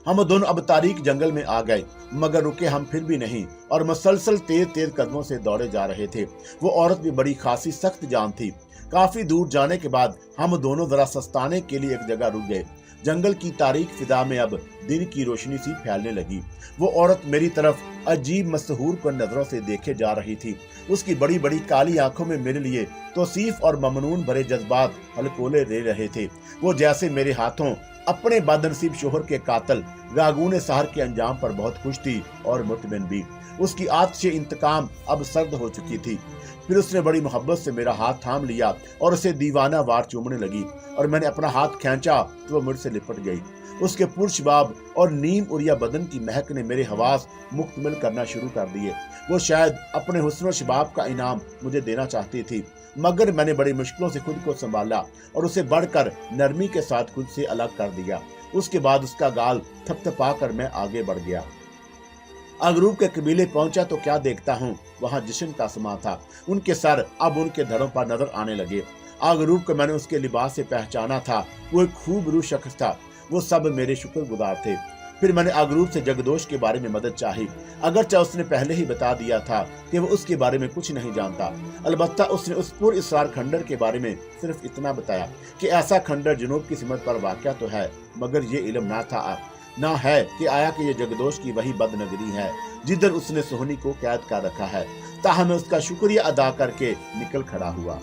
हम दोनों अब तारीक जंगल में आ गए, मगर रुके हम फिर भी नहीं और मुसलसल तेज तेज कदमों से दौड़े जा रहे थे। वो औरत भी बड़ी खासी सख्त जान थी। काफी दूर जाने के बाद हम दोनों जरा सस्ताने के लिए एक जगह रुक गए। जंगल की तारीक फिजा में अब दिन की रोशनी सी फैलने लगी। वो औरत मेरी तरफ अजीब मसहूर को नजरों से देखे जा रही थी। उसकी बड़ी बड़ी काली आंखों में मेरे लिए तौसीफ और ममनून भरे जज्बात हलकोले ले रहे थे। वो जैसे मेरे हाथों अपने बदनसीब शोहर के कातल गागून सहर के अंजाम पर बहुत खुश थी और मुतमिन भी। उसकी आतिश इंतकाम अब सर्द हो चुकी थी। फिर उसने बड़ी मोहब्बत से मेरा हाथ थाम लिया और उसे दीवाना वार चूमने लगी, और मैंने अपना हाथ खींचा तो वो मुझसे लिपट गई। उसके पुरशबाब और नीम उरिया बदन की महक ने मेरे हवास मुकम्मल करना शुरू कर दिए। वो शायद अपने हुस्न शबाब का इनाम मुझे देना चाहती थी, मगर मैंने बड़ी मुश्किलों से खुद को संभाला और उसे बढ़कर नरमी के साथ खुद से अलग कर दिया। उसके बाद उसका गाल थपथपा कर मैं आगे बढ़ गया। अगरूब के कबीले पहुंचा तो क्या देखता हूँ, वहां जश्न का समा था। उनके सर अब उनके धड़ों पर नजर आने लगे। अगरूब को मैंने उसके लिबास से पहचाना था। वो एक खूबरू शख्स था। वो सब मेरे शुक्रगुजार थे। फिर मैंने अगरूब से जगदोश के बारे में मदद चाही, अगरचे उसने पहले ही बता दिया था कि वो उसके बारे में कुछ नहीं जानता। अलबत्ता उसने उस पुर इसरार खंडर के बारे में सिर्फ इतना बताया कि ऐसा खंडर जुनूब की सिमत पर वाक़या तो है, मगर ये इल्म ना है कि आया कि ये जगदोश की वही बदनगरी है जिधर उसने सोहनी को कैद कर रखा है। ताहम मैं उसका शुक्रिया अदा करके निकल खड़ा हुआ।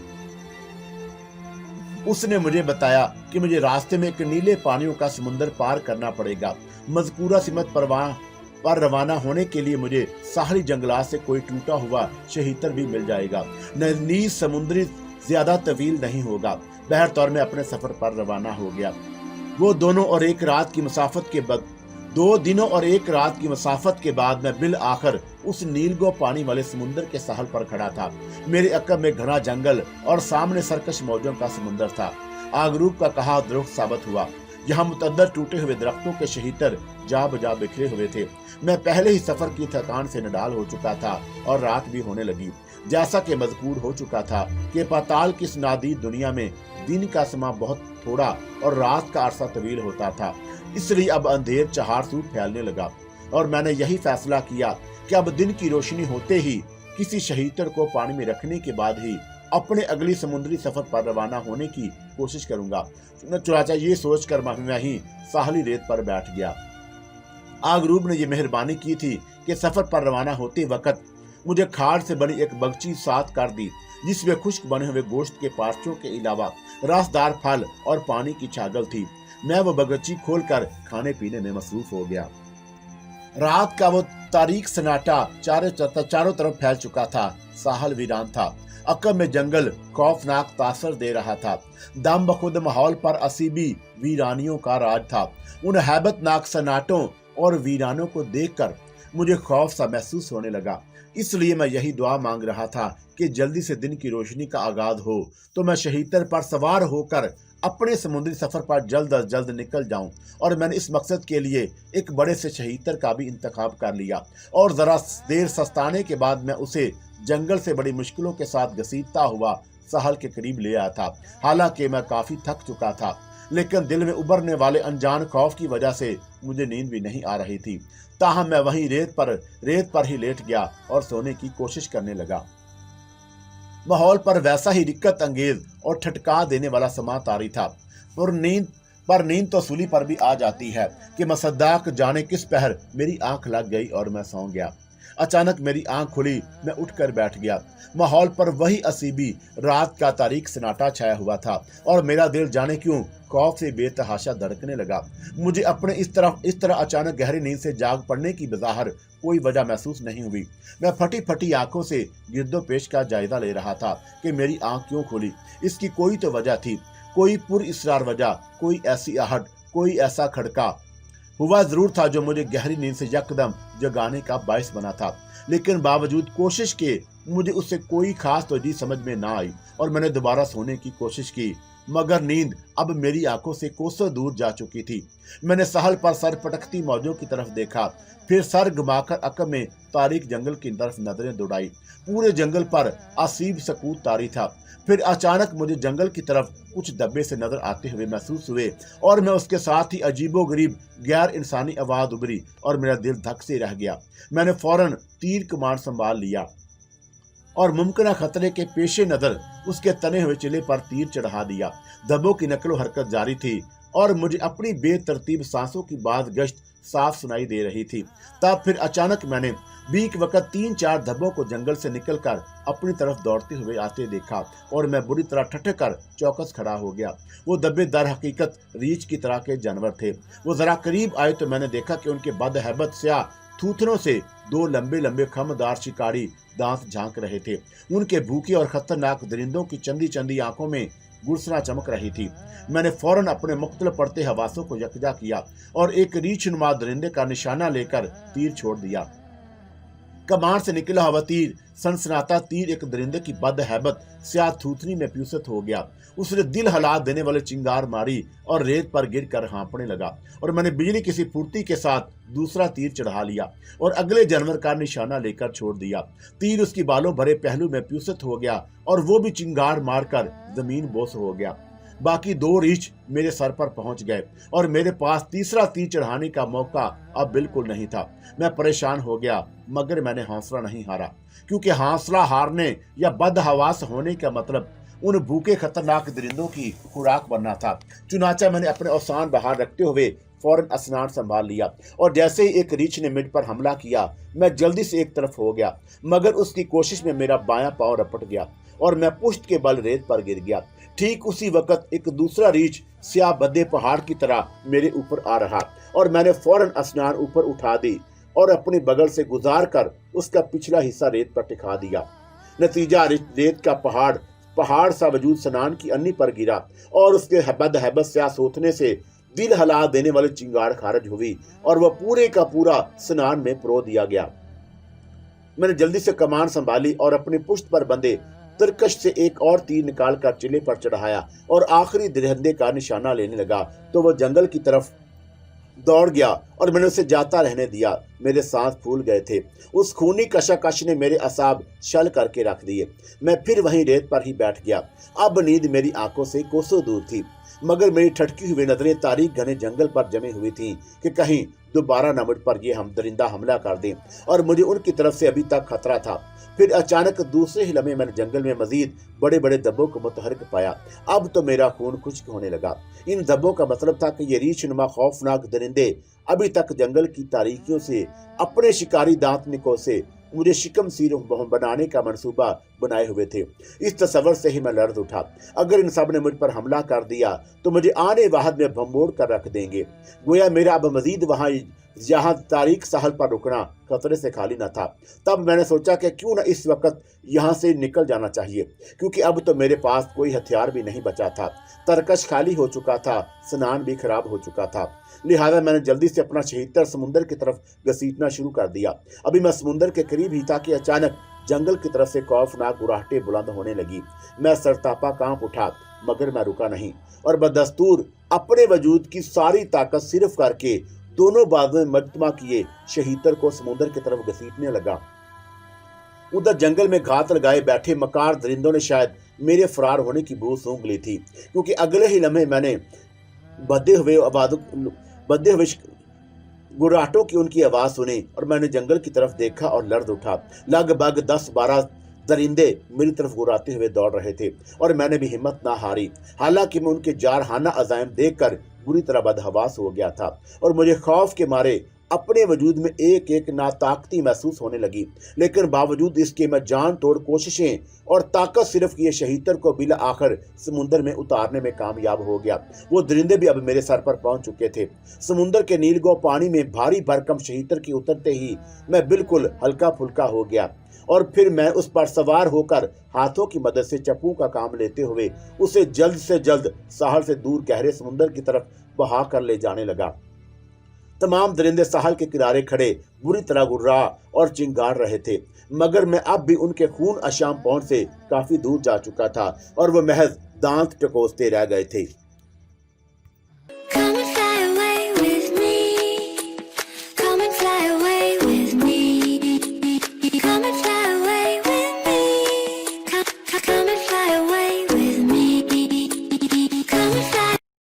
उसने मुझे बताया कि मुझे रास्ते में एक नीले पानियों का समुंदर पार करना पड़ेगा। मज़कूरा सिमत पर रवाना होने के लिए मुझे साहरी जंगलात से कोई टूटा हुआ शहीतर भी मिल जाएगा। नीज समुद्री ज्यादा तवील नहीं होगा। बहर तौर में अपने सफर पर रवाना हो गया। वो 2 दिन और 1 रात की मुसाफत के बाद मैं बिल आखिर उस नीलगो पानी वाले समुंदर के साहल पर खड़ा था। मेरे अकब में घना जंगल और सामने सरकश मौजों का समुंदर था। आगरूब का कहा दुरुस्त साबित हुआ। यहाँ मुतद्दर टूटे हुए दरख्तों के शहीतर जा बजा बिखरे हुए थे। मैं पहले ही सफर की थकान से नडाल हो चुका था और रात भी होने लगी। जैसा कि मज़कूर हो चुका था कि पाताल की इस नादीद दुनिया में दिन का समा बहुत थोड़ा और रात का अरसा तवील होता था। इसलिए अब अंधेर चहार सूट फैलने लगा और मैंने यही फैसला किया कि अब दिन की रोशनी होते ही किसी शहीतर को पानी में रखने के बाद ही अपने अगली समुद्री सफर पर रवाना होने की कोशिश करूंगा। चुनाचा ये सोचकर मैं ही साहली रेत पर बैठ गया। आगरूब ने यह मेहरबानी की थी कि सफर पर रवाना होते वक्त मुझे खाड़ से बनी एक बगीची साथ कर दी, जिसमें खुश्क बने हुए गोश्त के पार्चों के अलावा रसदार फल और पानी की छागल थी। मैं वो बगीची खोलकर खाने पीने में मसरूफ हो गया। रात का वो तारीक सन्नाटा चारों तरफ फैल चुका था। साहल वीरान था। अकब में जंगल खौफनाक तासर दे रहा था। दम बखुद माहौल पर असीबी वीरानियों का राज था। उन हैबतनाक सन्नाटों और वीरानों को देखकर मुझे खौफ सा महसूस होने लगा। इसलिए मैं यही दुआ मांग रहा था कि जल्दी से दिन की रोशनी का आगाज हो तो मैं शहीतर पर सवार होकर अपने समुद्री सफर पर जल्द अज जल्द निकल जाऊं। और मैंने इस मकसद के लिए एक बड़े से शहीतर का भी इंतखाब कर लिया और जरा देर सस्ताने के बाद मैं उसे जंगल से बड़ी मुश्किलों के साथ घसीटता हुआ साहल के करीब ले आया था। हालांकि मैं काफी थक चुका था, लेकिन दिल में उभरने वाले अनजान खौफ की वजह से मुझे नींद भी नहीं आ रही थी। ताहम मैं वहीं रेत पर ही लेट गया और सोने की कोशिश करने लगा। माहौल पर वैसा ही दिक्कत अंगेज और ठटका देने वाला समा तारी था। और नींद तो सूली पर भी आ जाती है कि मसद्दाक जाने किस पहर मेरी आंख लग गई और मैं सौ गया। अचानक मेरी आंख खुली, मैं उठकर बैठ गया। माहौल पर वही असीबी रात का तारीक सन्नाटा छाया हुआ था और मेरा दिल जाने क्यों खौफ से बेतहाशा धड़कने लगा। मुझे अपने इस तरह अचानक गहरी नींद से जाग पड़ने की बज़ाहिर कोई वजह महसूस नहीं हुई। मैं फटी फटी आंखों से गिरदोपेश का जायजा ले रहा था कि मेरी आंख क्यों खुली। इसकी कोई तो वजह थी, कोई पुरइसरार वजह, कोई ऐसी आहट, कोई ऐसा खड़का हुआ जरूर था जो मुझे गहरी नींद से यकदम जगाने का बायस बना था। लेकिन बावजूद कोशिश के मुझे उससे कोई खास तवज्जो समझ में ना आई और मैंने दोबारा सोने की कोशिश की, मगर नींद अब मेरी आंखों से कोसों दूर जा चुकी थी। मैंने सहल पर सर पटकती मौजों की तरफ देखा, फिर सर घुमाकर अकब में तारीक जंगल की तरफ नजरें दौड़ाई। पूरे जंगल पर असीब सकूत तारी था। फिर अचानक मुझे जंगल की तरफ कुछ दब्बे से नजर आते हुए महसूस हुए और मैं उसके साथ ही अजीबोगरीब गैर इंसानी आवाज उभरी और मेरा दिल धक से रह गया। मैंने फौरन तीर कमान संभाल लिया और मुमकिन खतरे के पेशे नजर उसके तने हुए चिले पर तीर चढ़ा दिया। धब्बों की नकलो हरकत जारी थी और मुझे अपनी बेतरतीब सांसों की बात गश्त साफ सुनाई दे रही थी। तब फिर अचानक मैंने बीक वक्त 3-4 धब्बों को जंगल से निकलकर अपनी तरफ दौड़ते हुए आते देखा और मैं बुरी तरह ठठक कर चौकस खड़ा हो गया। वो धब्बे दर हकीकत रीछ की तरह के जानवर थे। वो जरा करीब आए तो मैंने देखा कि उनके बदहैबत स्याह थूथनों से 2 लंबे लंबे खमदार शिकारी दांत झांक रहे थे। उनके भूखे और खतरनाक दरिंदों की चंदी चंदी आंखों में गुरसना चमक रही थी। मैंने फौरन अपने मुख्तलिफ पड़ते हवासों को यकजा किया और एक रीछनुमा दरिंदे का निशाना लेकर तीर छोड़ दिया। कमान से निकला हुआ तीर सनसनाता तीर एक दरिंदे की बदहैबत स्याह थूथनी में प्यूसत हो गया। उसने दिल हला देने वाले चिंगार मारी और रेत पर गिरकर हाँपने लगा और मैंने बिजली की सी फुर्ती के साथ दूसरा तीर चढ़ा लिया और अगले जानवर का निशाना लेकर छोड़ दिया। तीर उसकी बालों भरे पहलू में प्यूसत हो गया और वो भी चिंगार मारकर जमीन बोस हो गया। बाकी 2 रीछ मेरे सर पर पहुंच गए और मेरे पास तीसरा तीर चढ़ाने का मौका अब बिल्कुल नहीं था। मैं परेशान हो गया, मगर मैंने हौसला नहीं हारा, क्योंकि हौसला हारने या बदहवास होने का मतलब उन भूखे खतरनाक दरिंदों की खुराक बनना था। चुनाचा मैंने अपने औसान बाहर रखते हुए फौरन स्नान संभाल लिया और जैसे ही एक रीछ ने मुझ पर हमला किया, मैं जल्दी से एक तरफ हो गया, मगर उसकी कोशिश में मेरा बायां पांव रपट गया और मैं पुश्त के बल रेत पर गिर गया। ठीक उसी वक्त एक दूसरा रीछ स्याह बदे पहाड़ की तरह मेरे ऊपर आ रहा और मैंने फौरन स्नान ऊपर उठा दी और अपने बगल से गुजार कर उसका पिछला हिस्सा रेत पर टिका दिया। नतीजा रेत का पहाड़ सा वजूद स्नान की अन्नी पर गिरा और उसके बदहैबत स्याह सोथने से दिल हला देने वाली चिंगार खारिज हुई और वह पूरे का पूरा स्नान में परो दिया गया। मैंने जल्दी से कमान संभाली और अपनी पुश्त पर बंधे तरकश से एक और तीर निकालकर चिले पर चढ़ाया और आखिरी दरिंदे का निशाना लेने लगा तो वह जंगल की तरफ दौड़ गया और मैंने उसे जाता रहने दिया। मेरे सांस फूल गए थे। उस खूनी कशाकश ने मेरे असाब शल करके रख दिए। मैं फिर वहीं रेत पर ही बैठ गया। अब नींद मेरी आंखों से कोसों दूर थी, मगर मेरी ठटकी हुई नजरें तारीक घने जंगल पर जमी हुई थीं कि कहीं दोबारा न मुझ पर ये दरिंदा हमला कर दें, और मुझे उनकी तरफ से अभी तक खतरा था। फिर अचानक दूसरे ही लम्हे मैंने जंगल में मजीद बड़े बड़े धब्बों को मुतहरिक पाया। अब तो मेरा खून खुश्क होने लगा। इन धब्बों का मतलब था कि ये रीछनुमा खौफनाक दरिंदे अभी तक जंगल की तारीकियों से अपने शिकारी दांतनिकों से मुझे शिकम सीर बनाने का मंसूबा बनाए हुए थे। इस तस्वर से ही मैं लर्ज उठा। अगर इन सब ने मुझ पर हमला कर दिया तो मुझे आने वाहद में भंबोड़ कर रख देंगे। गोया मेरा अब मजीद वहां जहां तारीख साहल पर रुकना खतरे से खाली न था। तब मैंने सोचा कि क्यों न इस वक्त यहाँ से निकल जाना चाहिए, क्योंकि अब तो मेरे पास कोई हथियार भी नहीं बचा था। तरकश खाली हो चुका था, स्नान भी खराब हो चुका था। लिहाजा मैंने जल्दी से अपना शहीतर समुंदर की तरफ घसीटना शुरू कर दिया। अभी मैं समुंदर के करीब ही था कि अचानक जंगल की तरफ से खौफनाक गुर्राहटें बुलंद होने लगी। मैं सरतापा कांप उठा, मगर मैं रुका नहीं और बदस्तूर अपने वजूद की सारी ताकत सिर्फ करके दोनों बाजुओं में मजतमा किए शहीतर को समुंदर की तरफ घसीटने लगा। उधर जंगल में घात लगाए बैठे मकार दरिंदों ने शायद मेरे फरार होने की बू सूंघ ली थी, क्योंकि अगले ही लम्हे मैंने बदे हुए गुर्राहटों की उनकी आवाज सुनी और मैंने जंगल की तरफ देखा और लर्ज उठा। लगभग 10-12 दरिंदे मेरी तरफ गुर्राते हुए दौड़ रहे थे और मैंने भी हिम्मत ना हारी। हालांकि मैं उनके जारहाना अजाइम देखकर बुरी तरह बदहवास हो गया था और मुझे खौफ के मारे अपने वजूद में एक एक नाताकती महसूस होने लगी, लेकिन बावजूद इसके मैं जान तोड़ कोशिशें और ताकत सिर्फ ये शहीतर को बिला आखिर समुंदर में उतारने में कामयाब हो गया। वो दरिंदे भी अब मेरे सर पर पहुंच चुके थे। समुंदर के नीलगो पानी में भारी भरकम शहीतर के उतरते ही मैं बिल्कुल हल्का फुल्का हो गया, और फिर मैं उस पर सवार होकर हाथों की मदद से चप्पू का काम लेते हुए उसे जल्द से जल्द साहल से दूर गहरे समुंदर की तरफ बहा कर ले जाने लगा। तमाम दरिंदे साहल के किनारे खड़े बुरी तरह गुर्रा और चिंगार रहे थे, मगर मैं अब भी उनके खून अशाम पहुंच से काफी दूर जा चुका था और वो महज दांत टकोसते रह गए थे।